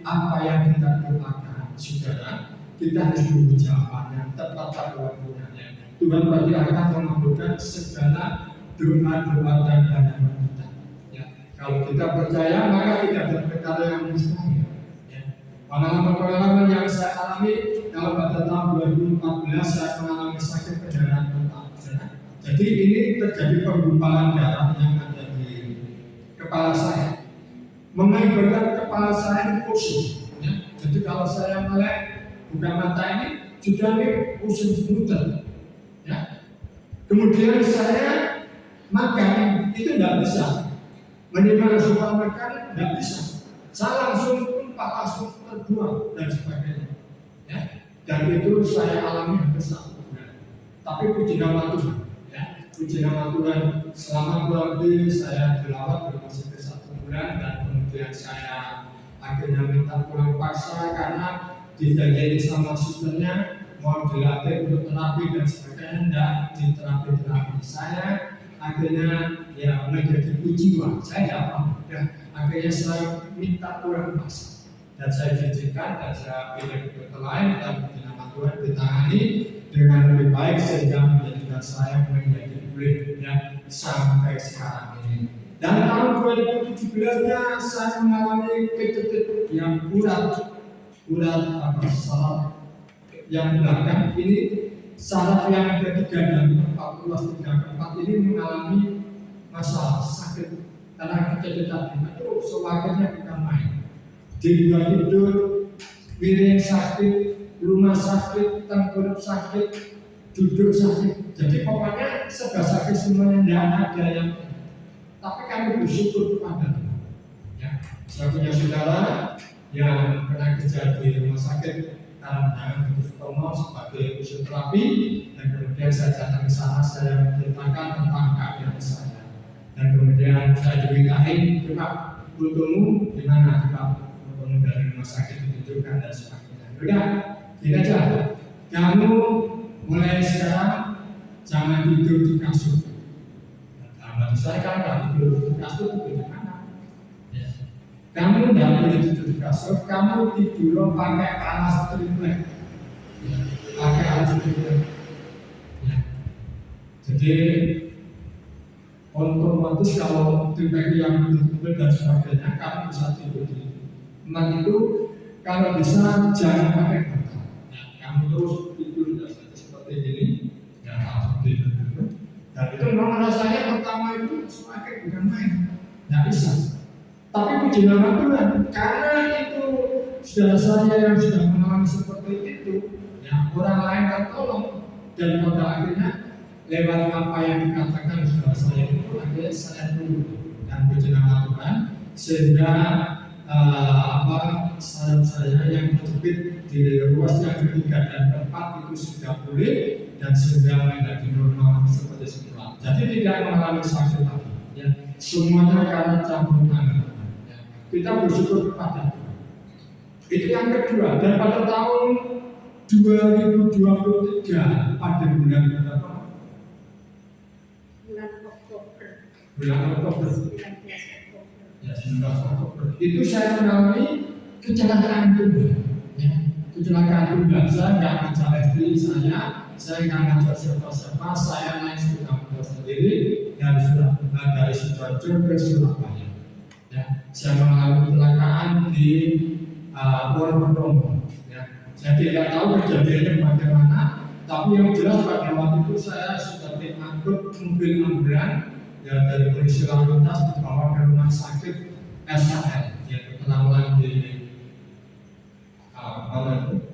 apa yang kita doakan, saudara, kita harus menunggu jawaban yang tepat pada waktunya. Tuhan pasti akan mengabulkan segala doa-doa dan harapan kita. Ya. Kalau kita percaya, maka tidak ada perkara yang mustahil. Ya. Pengalaman-pengalaman yang saya alami kalau pada tahun 2014 saya mengalami sakit pendarahan otak. Jadi ini terjadi penggumpalan darah yang ada di kepala saya, mengakibatkan kepala saya pusing. Ya. Jadi kalau saya melek buka mata ini sudah pusing semudah. Ya. Kemudian saya makan itu tidak bisa, menerima asupan makan tidak bisa. Saya langsung tumpah, langsung terbuang dan sebagainya. Ya. Dan itu saya alami hampir 1 bulan. Tapi puji nama Tuhan, ya. Puji nama Tuhan, selama kurang lebih saya dirawat belum sampai 1 bulan dan kemudian saya akhirnya minta pulang paksa karena dijanji sama susternya mau dilatih untuk terapi dan sebagainya, tidak diterapi. Saya akhirnya ya menjadi jiwa, saya tidak mau. Ya, akhirnya saya minta pulang paksa dan saya diizinkan dan saya pilih ke dokter lain dan di nama Tuhan ditangani dengan lebih baik sehingga menjadikan saya menjadi pulih ya, sampai sekarang ini. Dan tahun 2017-nya saya mengalami kejepit yang urat saraf yang belakang ini, saraf yang ada 3 dan 4 luas 3 ke 4 ini mengalami masalah sakit karena kecepetan itu sewakilnya bukan main. Di luar tidur, piring sakit, rumah sakit, tengkurap sakit, duduk sakit. Jadi pokoknya serba sakit semuanya, tidak ada yang. Tapi kami bersyukur kepada Tuhan. Ya, saya punya saudara yang pernah kerja di rumah sakit karena Sutomo sebagai fisioterapi, dan kemudian saya datang ke sana, saya menceritakan tentang keadaan saya, dan kemudian saya dimintain, coba fotomu di mana, coba fotomu dari rumah sakit ditunjukkan dan sebagainya. Udah, gini aja, kamu mulai sekarang jangan tidur di kasur. Nah, saya kan nggak tidur di kasur itu di mana? Kamu tidak boleh tidur di kasur, kamu tidur pakai alas triplek. Ya, pakai alas triplek. Ya. Jadi otomatis kalau triplek yang triplek dan sebagainya, kamu bisa tidur di tempat itu. Kalau bisa jangan pakai bantal. Ya, kamu terus tidur seperti ini, ya langsung tidur. Dan itu memang rasanya pertama itu semakin bukan main, tidak bisa. Tapi puji nama Tuhan, karena itu saudara saya yang sudah mengalami seperti itu, yang orang lain kan tolong, dan pada akhirnya lewat apa yang dikatakan saudara saya itu, akhirnya saya tunggu dan puji nama Tuhan, sehingga saraf saya yang terjepit di ruas yang ketiga dan keempat itu sudah pulih dan sudah menjadi normal seperti semula. Jadi tidak mengalami sakit lagi. Ya, semuanya karena campur tangan. Kita bersyukur kepada Tuhan. Itu yang kedua. Dan pada tahun 2023 pada bulan berapa? Bulan Oktober. Bulan Oktober. 19 Oktober. Ya, 19 Oktober. Itu saya mengalami kecelakaan tunggal. Ya, kecelakaan tunggal. Saya nggak ngajak istri saya nggak ngajak siapa-siapa. Saya naik sepeda motor sendiri dari Sidoarjo ke Surabaya. Ya, saya mengalami kecelakaan di Purwokerto. Ya, saya tidak tahu kejadiannya bagaimana, tapi yang jelas pada waktu itu saya sudah diangkut mobil ambulan ya, dari polisi lalu lintas dibawa ke rumah sakit SHL, yaitu penanggulangan di Purwokerto.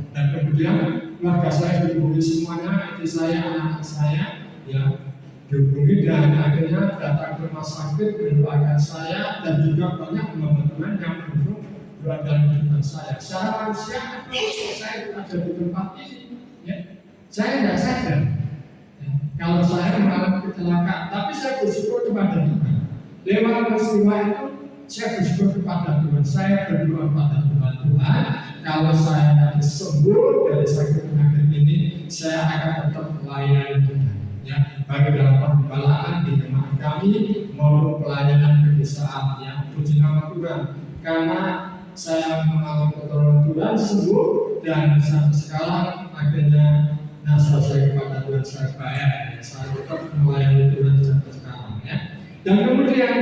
Dan kemudian keluarga saya dihubungi semuanya, istri saya, anak saya, ya. Dihubungi dan akhirnya datang ke rumah sakit mendoakan saya dan juga banyak teman-teman yang mendukung doa dan kehidupan saya. Secara manusia, saya ada di tempat ini, ya. Saya tidak sadar ya, kalau saya mengalami kecelakaan, tapi saya bersyukur kepada Tuhan. Lewat peristiwa itu saya bersyukur kepada Tuhan. Saya berdoa kepada Tuhan, Tuhan, kalau saya nanti sembuh dari sakit penyakit ini, saya akan tetap melayani Tuhan. Ya, baik dalam penggembalaan di jemaat kami maupun pelayanan pedesaan. Ya, puji nama Tuhan. Karena saya mengalami pertolongan Tuhan, sembuh, dan sampai sekarang akhirnya nasab saya kepada Tuhan saya bayar. Ya, saya tetap melayani Tuhan sampai sekarang. Ya. Dan kemudian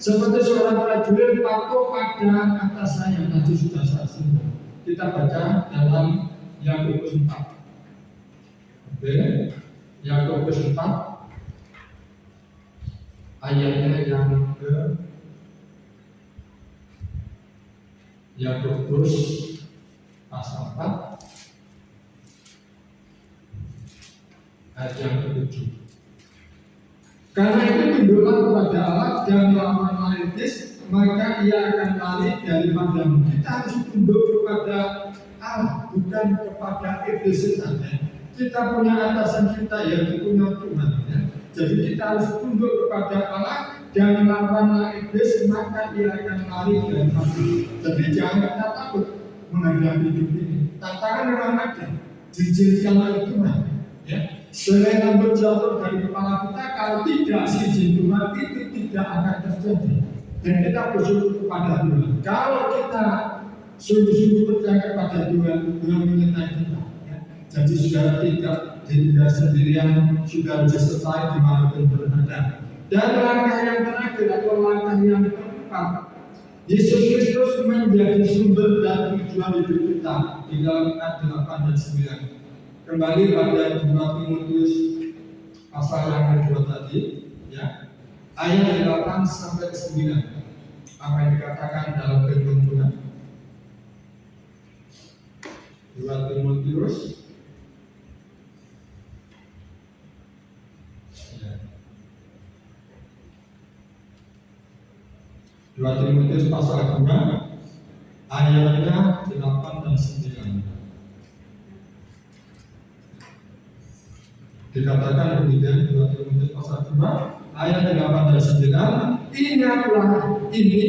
seperti seorang prajurit patuh pada atas saya tadi sudah saya singgung. Kita baca dalam Yakobus 4. Oke. Yakobus 4 ayatnya yang ke Yakobus pasal 4 ayat yang ke-7. Karena itu tunduklah kepada Allah dan lawanlah iblis, maka ia akan lari daripadamu. Kita harus tunduk kepada Allah, bukan kepada iblis setan. Kita punya atasan kita, yaitu punya Tuhan. Ya. Jadi kita harus tunduk kepada Allah dan lawanlah iblis, maka ia akan lari daripadamu. Jadi jangan kita takut menghadapi hidup ini. Tantangan memang ada, dijadikan oleh Tuhan. Ya. Selain rambut jatuh dari kepala kita, kalau tidak izin Tuhan itu tidak akan terjadi. Dan kita bersyukur kepada Tuhan. Kalau kita sungguh-sungguh percaya kepada Tuhan, Tuhan menyertai kita. Ya. Jadi sudah tidak sendirian, sudah selesai dimanapun berada. Dan langkah yang terakhir atau langkah yang keempat, Yesus Kristus menjadi sumber dan tujuan hidup kita di dalam ayat 8 dan 9. Kembali pada 2 Timotius pasal yang kedua tadi, ya, ayat 8 sampai 9. Apa yang dikatakan dalam firman Tuhan? 2 Timotius ya. 2 Timotius pasal 2 ayatnya 8 dan 9. Dikatakan demikian 2 Timotius pasal 2 ayat 8 dan 9. Ingatlah ini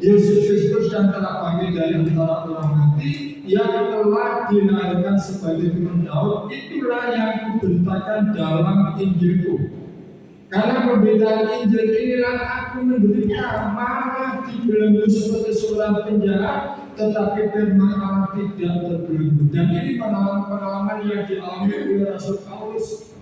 Yesus Kristus yang telah bangkit dari antara orang mati, yang telah dilahirkan sebagai turun Daud. Itulah yang kuberitakan dalam Injilku. Karena perbedaan Injil inilah aku menderita, malah dibelenggu seperti seorang penjahat, tetapi firman Allah tidak terbelenggu. Dan ini pengalaman yang dialami oleh Rasul Paulus.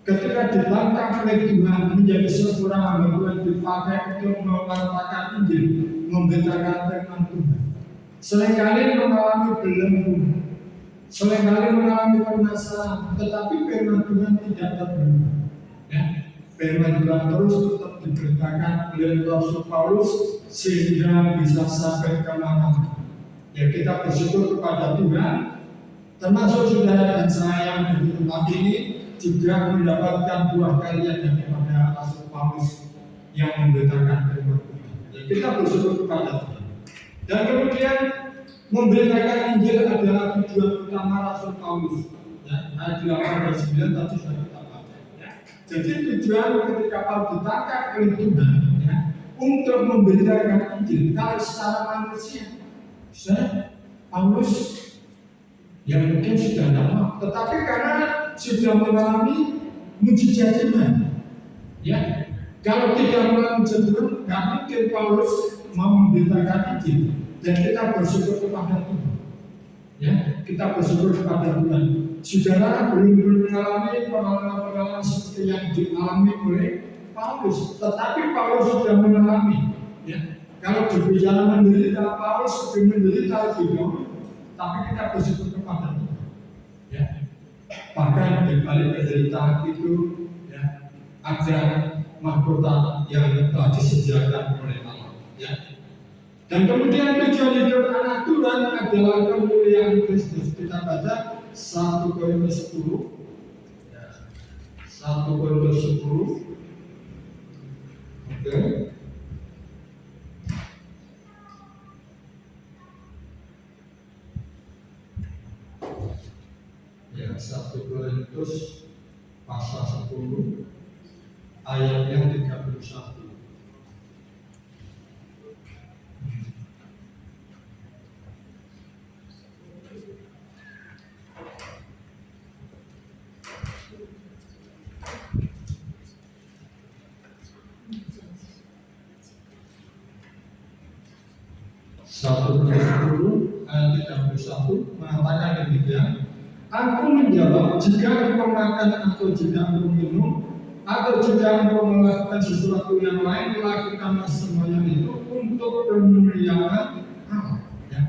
Ketika ditantang oleh Tuhan menjadi seorang hamba Tuhan, dipakai untuk mewartakan Injil, memberitakan firman Tuhan. Seringkali mengalami belenggu, seringkali mengalami permasalahan, tetapi firman Tuhan tidak terbelenggu. Ya. Firman Tuhan terus tetap diberitakan oleh Rasul Paulus sehingga bisa sampai ke mana-mana. Ya, kita bersyukur kepada Tuhan, termasuk saudara dan saya yang di tempat ini juga mendapatkan buah karya daripada Rasul Paulus yang memberitakan firman Tuhan. Ya, kita bersyukur kepada Tuhan. Dan kemudian memberitakan Injil adalah tujuan utama Rasul Paulus. Ya, ayat 8 dan 9 tadi sudah kita baca. Ya. Jadi tujuan ketika Paulus ditangkap oleh Tuhan, ya, untuk memberitakan Injil. Kalau secara manusia, Paulus yang mungkin sudah lama, tetapi karena sudah mengalami mujizat Tuhan, ya, kalau tidak mengalami mujizat Tuhan, nggak mungkin Paulus mau memberitakan Injil. Dan kita bersyukur kepada Tuhan, ya, kita bersyukur kepada Tuhan. Saudara belum mengalami pengalaman-pengalaman seperti yang dialami oleh Paulus, tetapi Paulus sudah mengalami, ya. Kalau berbicara menderita, Paulus sudah menderita lebih dahulu. Tapi kita bersyukur kepada Tuhan, ya. Bahkan di balik penderitaan itu, ya, ada mahkota yang telah disediakan oleh Allah, ya. Dan kemudian tujuan hidup anak Tuhan adalah kemuliaan Kristus. Kita baca 1 Korintus 10, ya. 1 Korintus 10, oke. Ya, 1 Korintus pasal 10 ayat yang 31. Satu ayat 31 mengatakan demikian. Aku menjawab, jika engkau makan atau jika engkau minum atau jika engkau melakukan sesuatu yang lain, lakukanlah semuanya itu untuk kemuliaan Allah. Ya.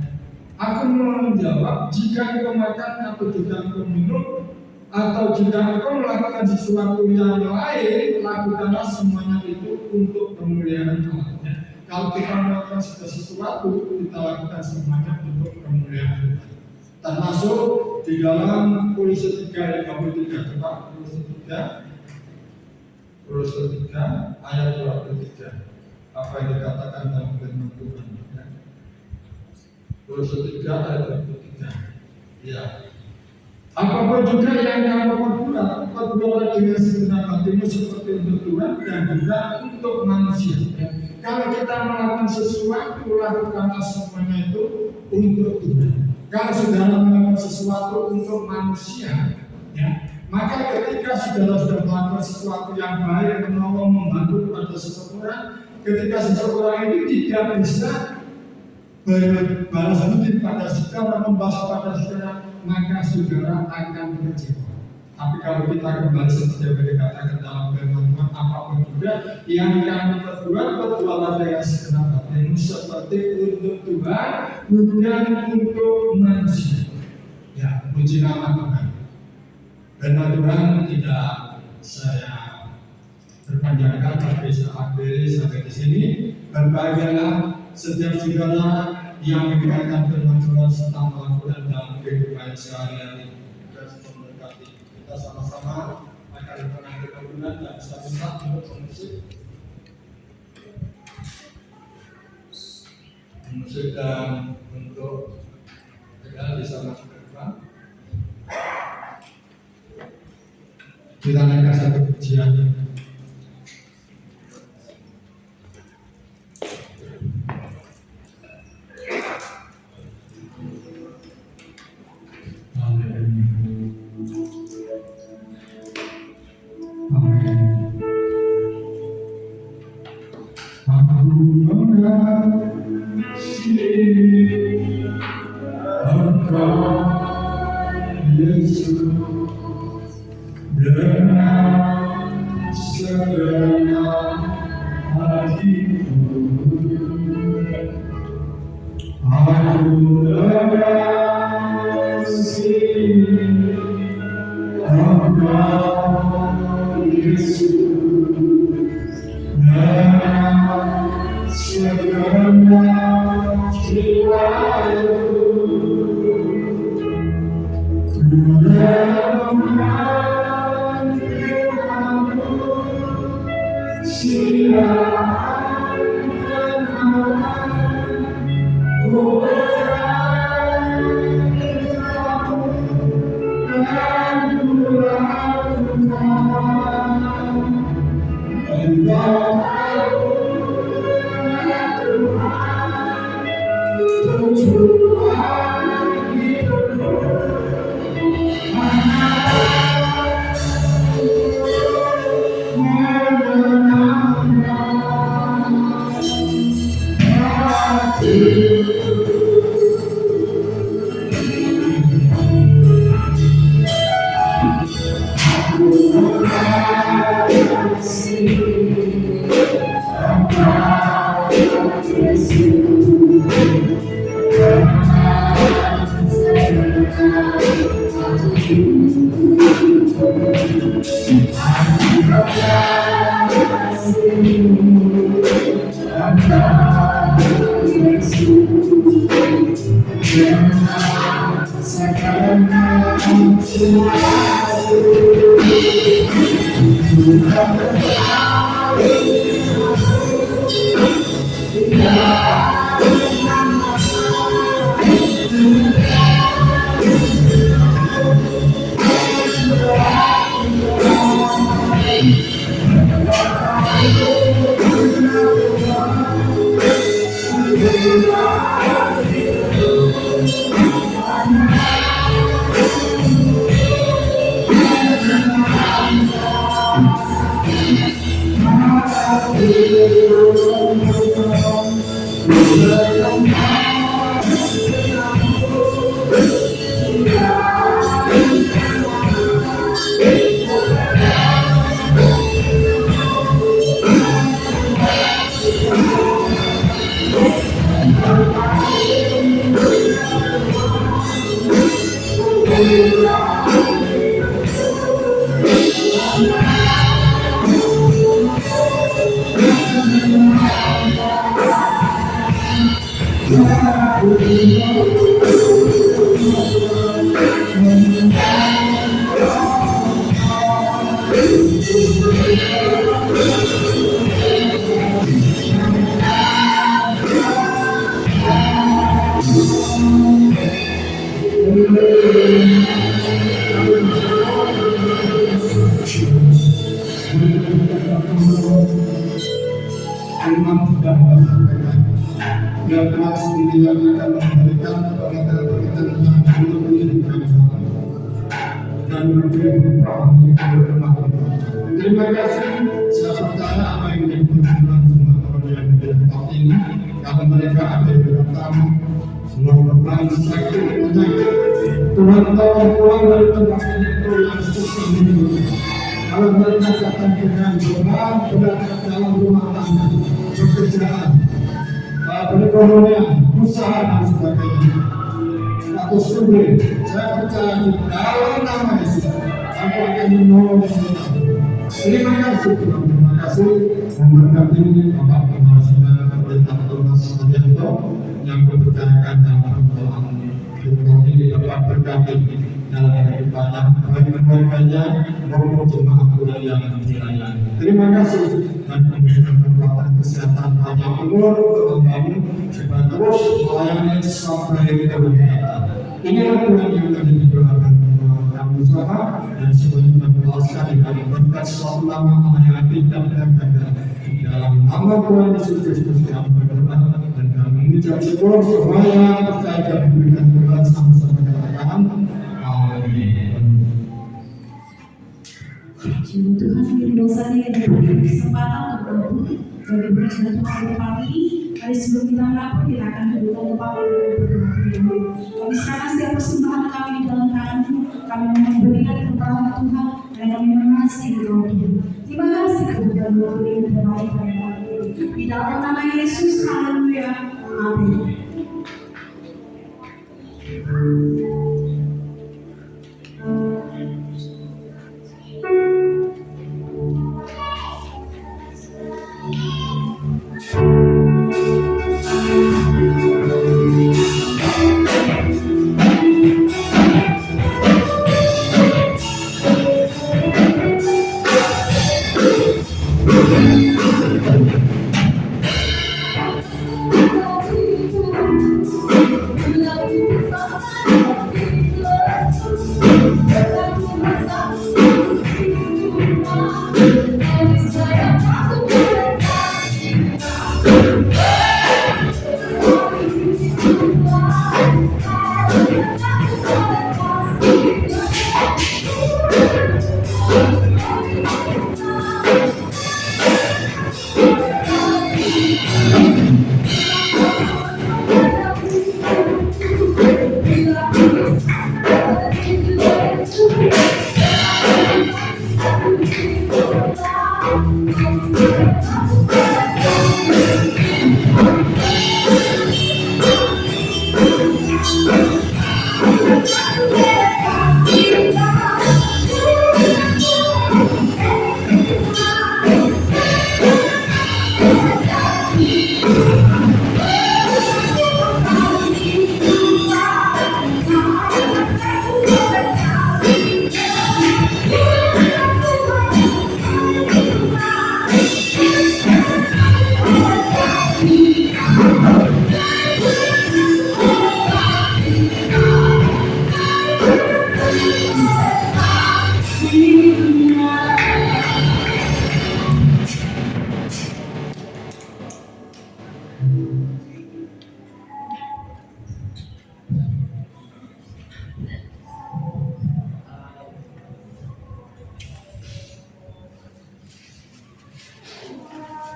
Aku menjawab, jika engkau makan atau jika engkau minum atau jika engkau melakukan sesuatu yang lain, lakukanlah semuanya itu untuk kemuliaan Allah. Ya. Kalau kita melakukan sesuatu, kita lakukan semuanya untuk kemuliaan Allah. Termasuk di dalam Kolose 3 ayat 23. Coba Kolose 3 ayat 23. Apa yang dikatakan dalam firman Tuhan? Ya. Kolose 3 ayat 23. Ya. Apapun juga yang kamu perbuat dengan segenap hatimu seperti untuk Tuhan dan juga untuk manusia. Ya. Kalau kita melakukan sesuatu, lakukanlah semuanya itu untuk Tuhan. Kalau saudara melakukan sesuatu untuk manusia, ya, maka ketika saudara sudah melakukan sesuatu yang baik, menolong, membantu kepada seseorang, ketika seseorang itu tidak bisa berbalas budi pada saudara, membalas pada saudara, maka saudara akan kecewa. Tapi kalau kita kembali seperti yang dikatakan dalam firman Tuhan, apapun juga yang kamu perbuatlah dengan segenap hatimu seperti untuk Tuhan, bukan untuk manusia. Ya, puji nama Tuhan. Firman Tuhan tidak saya berpanjangkan, tapi saya akhiri sampai di sini. Berbahagialah setiap saudara yang mendengarkan firman Tuhan serta melakukan dalam kehidupan sehari-hari. Kita sama-sama akan menangkap bulan dan satu saat untuk musik dan untuk kita bisa masuk ke depan. Kita naikkan satu pujian. Firman sudah disampaikan. Yang keras ini yang akan memberikan kepada kita tentang seluruh dan memberi paham kepada. Terima kasih. Saya percaya apa yang diperlukan semua orang yang di tempat ini, kalau mereka ada yang datang semua beban sakit penyakit, Tuhan tolong pulang dari tempat ini yang susah ini. Kalau mereka datang dengan beban berat dalam rumah tangga, pekerjaan, perekonomian, usaha dan sebagainya, atau studi, saya percaya di dalam nama Yesus, aku akan menolong mereka. Terima kasih Tuhan, terima kasih. Memberkati Bapak Kepala Saudara Pemerintah Thomas Adianto yang mempercayakan dalam doa ini dapat berkati dalam kehidupannya, baik keluarganya maupun jemaat Tuhan yang dilayani. Terima kasih dan memberikan kekuatan kesehatan panjang umur untuk kami supaya terus melayani sampai tahun mendatang. Inilah Tuhan yang akan didoakan kami usaha dan semuanya berdoakan dengan berkat suatu nama yang tidak terkadang di dalam nama Tuhan Yesus Kristus yang berdoa dan kami mengucap syukur supaya percaya dan memberikan berkat sama-sama katakan amin. Tuhan kami dosanya yang diberi kesempatan untuk bagi berkat Tuhan kami. Mari sebelum kita melakukan, kita akan berdoa kepada Tuhan. Kami serahkan setiap persembahan kami di dalam tangan-Mu. Kami memberikan kepada Tuhan dan kami mengasihi Tuhan. Terima kasih kepada Tuhan yang terbaik pada kami. Di dalam nama Yesus, haleluya, amin.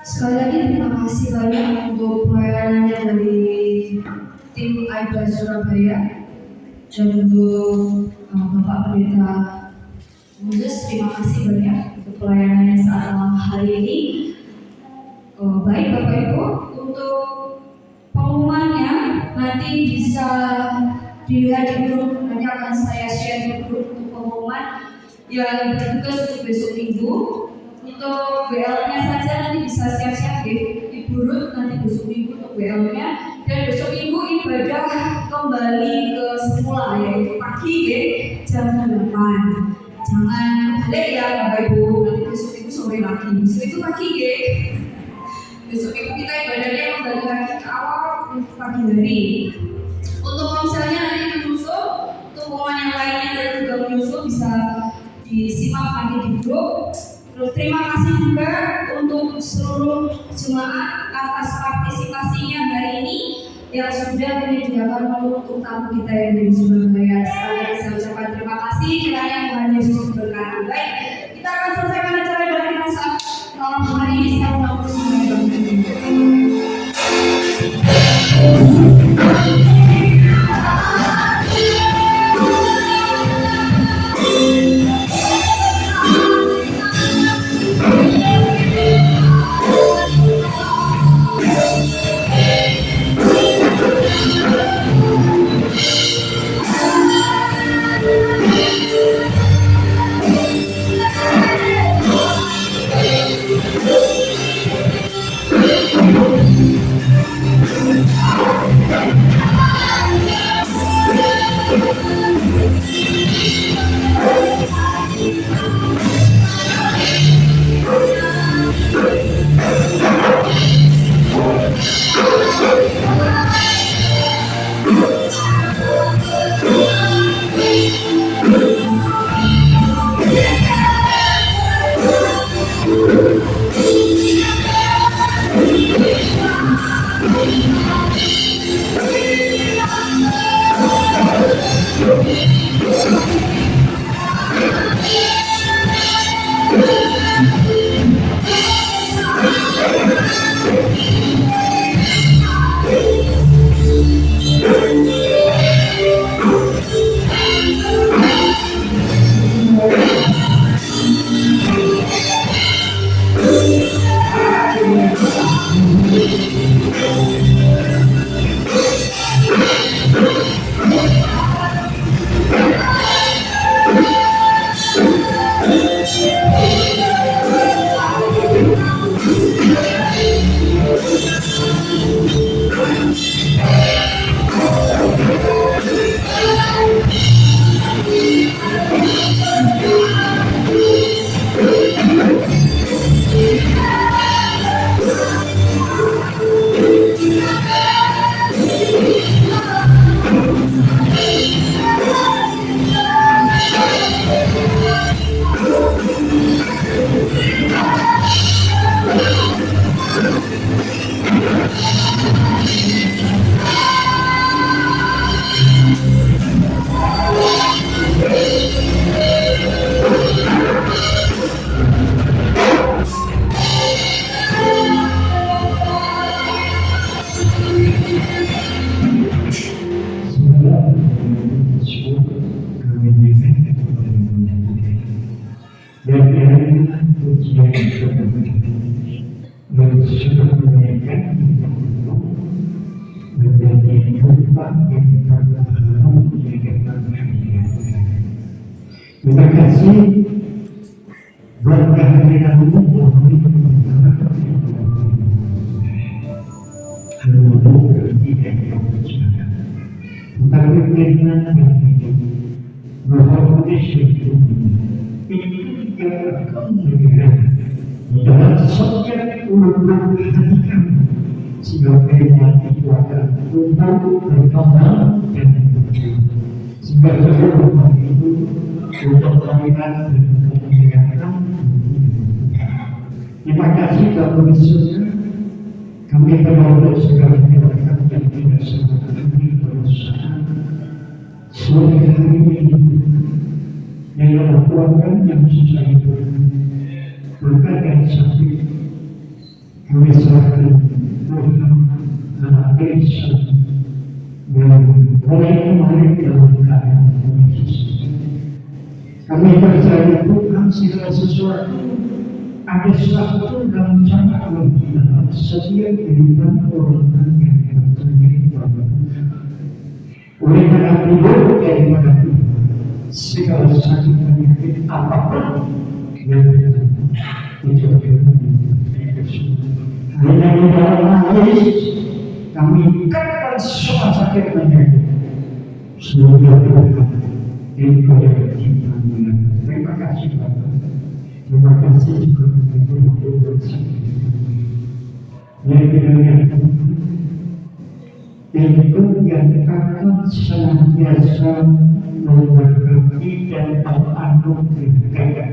Sekali lagi terima kasih banyak untuk pelayanannya dari tim AIBA Surabaya dan untuk Bapak Pendeta Moses, terima kasih banyak untuk pelayanannya saat malam hari ini. Baik Bapak Ibu, untuk pengumumannya nanti bisa dilihat di grup, nanti akan saya share yang bertugas untuk besok minggu. Untuk WL-nya saja nanti bisa siap-siap ya, Ibu Ruth nanti besok minggu untuk WL-nya. Dan besok minggu ibadah kembali ke semula, yaitu pagi ya, jam 8. Jangan balik ya Bapak Ibu, nanti besok minggu sore lagi. Besok itu pagi ya. Besok minggu kita ibadahnya kembali lagi ke awal untuk pagi hari. Untuk konselnya nanti menyusul, untuk pengumuman yang lainnya dan juga menyusul bisa disimak nanti di grup. Terus terima kasih juga untuk seluruh jemaat atas partisipasinya hari ini yang sudah menyediakan menu untuk tamu kita yang dari Surabaya. Sekali lagi saya ucapkan terima kasih, kiranya Tuhan Yesus memberkati. Baik, kita akan selesaikan acara ibadah kita saat malam hari ini. Saya ulang Terima kasih buat kehadiran tetapi keinginan yang hidup bahwa itu tidak akan bergerak dalam setiap urutan hati kami sehingga keinginan itu akan tumbuh berkembang dan berkembang sehingga seluruh itu untuk keinginan dan kemuliaan. Terima kasih Bapak Yesus. Kami berdoa segala kebaikan yang tidak sempat kami berusaha sore hari ini yang melakukan yang susah itu berkat yang sakit kami serahkan Tuhan anak Yesus yang mulai kemarin dalam keadaan Yesus. Kami percaya Tuhan segala sesuatu ada sesuatu dalam cara dalam setiap kehidupan orang yang terjadi pada oleh karena itu daripada segala sakit penyakit apapun yang itu hanya di dalam nama Yesus kami ikatkan semua sakit penyakit semoga Tuhan Engkau yang menciptakan. Terima kasih Bapak. Terima kasih juga untuk bersama. Yang kiranya Engkau yang akan senantiasa memberkati dan menganugerahkan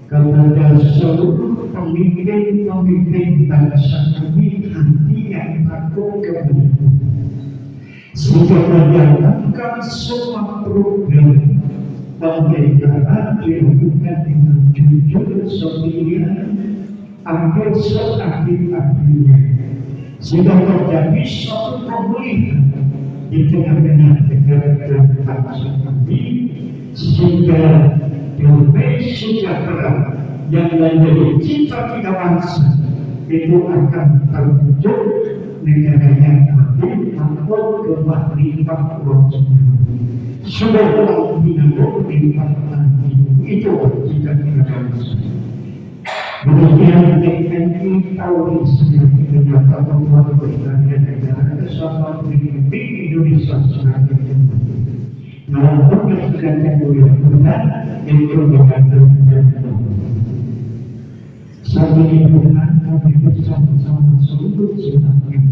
kepada seluruh pemimpin-pemimpin bangsa kami hati yang takut kepada sehingga menjalankan semua program pemerintahan dilakukan dengan jujur, setia, adil seadil-adilnya sehingga terjadi suatu pemulihan di tengah-tengah negara dan bangsa kami sehingga damai sejahtera yang menjadi cita-cita bangsa itu akan terwujud negara yang adil tanpa kemah-limpah uangnya. Sudah telah dinamuk limpahkan itu cita-cita bangsa. Demikian TNI Polri semakin menyatakan bahwa berbagai negara kesatuan Republik Indonesia semakin tinggi. Namun tugas-tugas yang mulia-mulia itu dikatakan dan saat ini Tuhan kami bersama-sama seluruh jemaat yang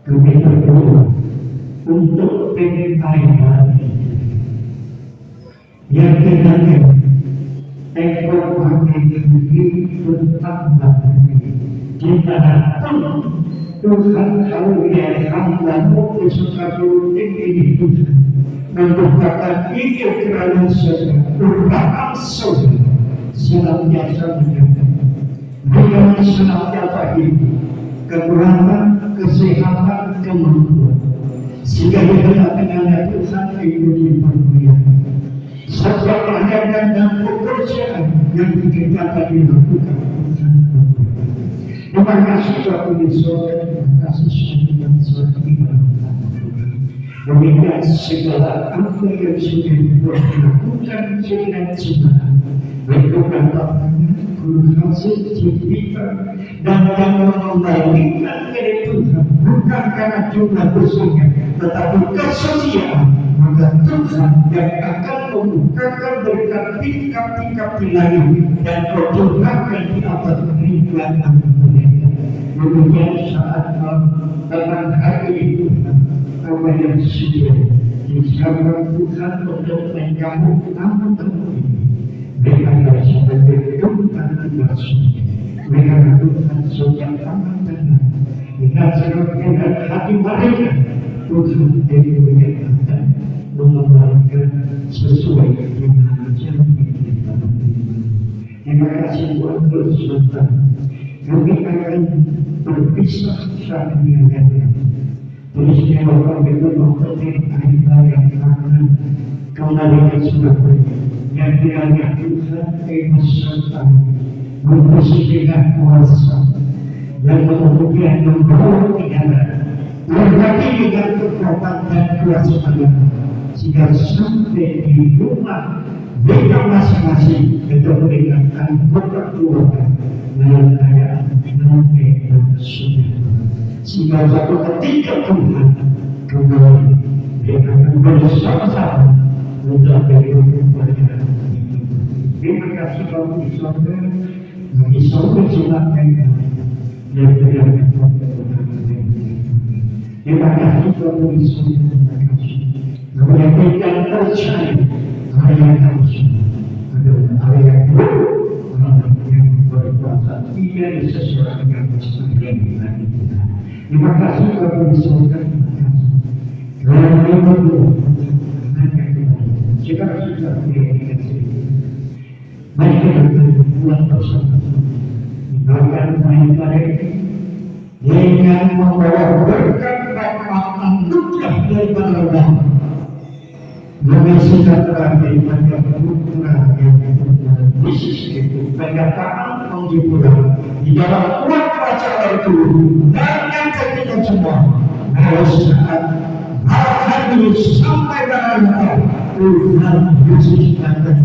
kami berdoa untuk PPI yang kiranya Engkau akan lebih bertambah di manapun Tuhan kalian hamba-Mu kesukaan ini Tuhan membukakan itu kerana saudara merupakan saudara senantiasa menjaga dengan senantiasa hidup kekurangan, kesehatan, kemampuan sehingga di tengah-tengahnya Tuhan itu dipermuliakan setiap pelayanan dan pekerjaan yang dikerjakan dilakukan Tuhan. Terima kasih Tuhan Yesus, terima kasih Tuhan Yesus. Demikian segala apa yang sudah dilakukan dengan jemaat, berdoa guru hasil kita dan yang mengembalikan kepada Tuhan bukan karena jumlah besarnya, tetapi kesetiaan. Maka Tuhan yang akan membukakan berkat tingkat-tingkat di langit dan perturunkan di atas ribuan mereka. Demikian saat tenang hari Tuhan, apa yang sudah disabar Tuhan untuk menjauh amat-amat ini. Mereka sebagai Tuhan dibasuh. Mereka Tuhan sudah amat tenang. Dengan dengan hati mereka, Tuhan dimuliakan mengembalikan sesuai dengan janji kita. Terima kasih buat bersemangat. Kami akan berpisah saat ini. Peristiwa kami memperoleh akhirnya yang akan kembali ke Surabaya. Yang kiranya Tuhan berserta membersih dengan kuasa dan kemudian membawa negara berbagi dengan kekuatan dan kuasa Allah sehingga sampai di rumah mereka masing-masing itu meninggalkan keluarga dalam keadaan damai dan sejahtera sehingga suatu ketika Tuhan kembali mereka akan bersama-sama untuk berhidup pada ini. Terima kasih bagi saudara, bagi saudara jemaat yang berada terima kasih Tuhan Yesus, terima kasih. Menyampaikan percaya ayat Yesus adalah ayat yang berkuasa tidak sesuai dengan kesempatan kita. Terima kasih Tuhan Yesus, terima kasih. Dalam hidup jika sudah diberikan sedikit, mari kita berbuat bersama. Tinggalkan main mereka dengan membawa berkat rahmat anugerah daripada Allah. Mengisikan daripada putra yang khusus itu pendataan penghiburan di dalam kuat wacana itu dan yang ketiga semua harus saat hari sampai dengan Tuhan Yesus akan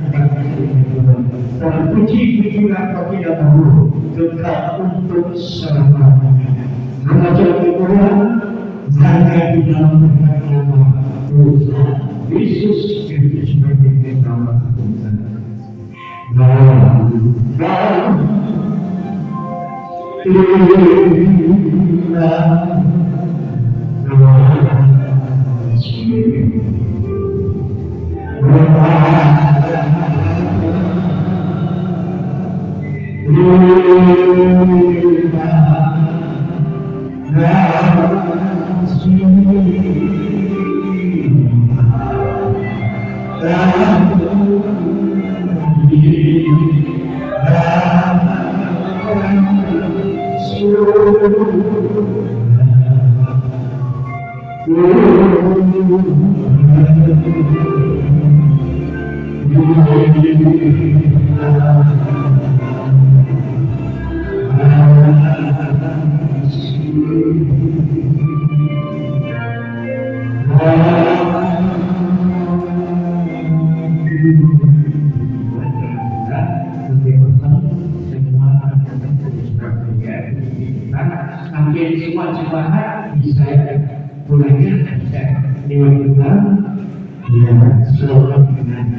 terpuji-pujilah bagi nama tetap untuk selamanya. Mengajar Tuhan, hanya di dalam nama Tuhan Yesus Kristus sebagai nama Tuhan. Hampir semua jemaat bisa pulangnya bisa dilakukan ya selamat dengan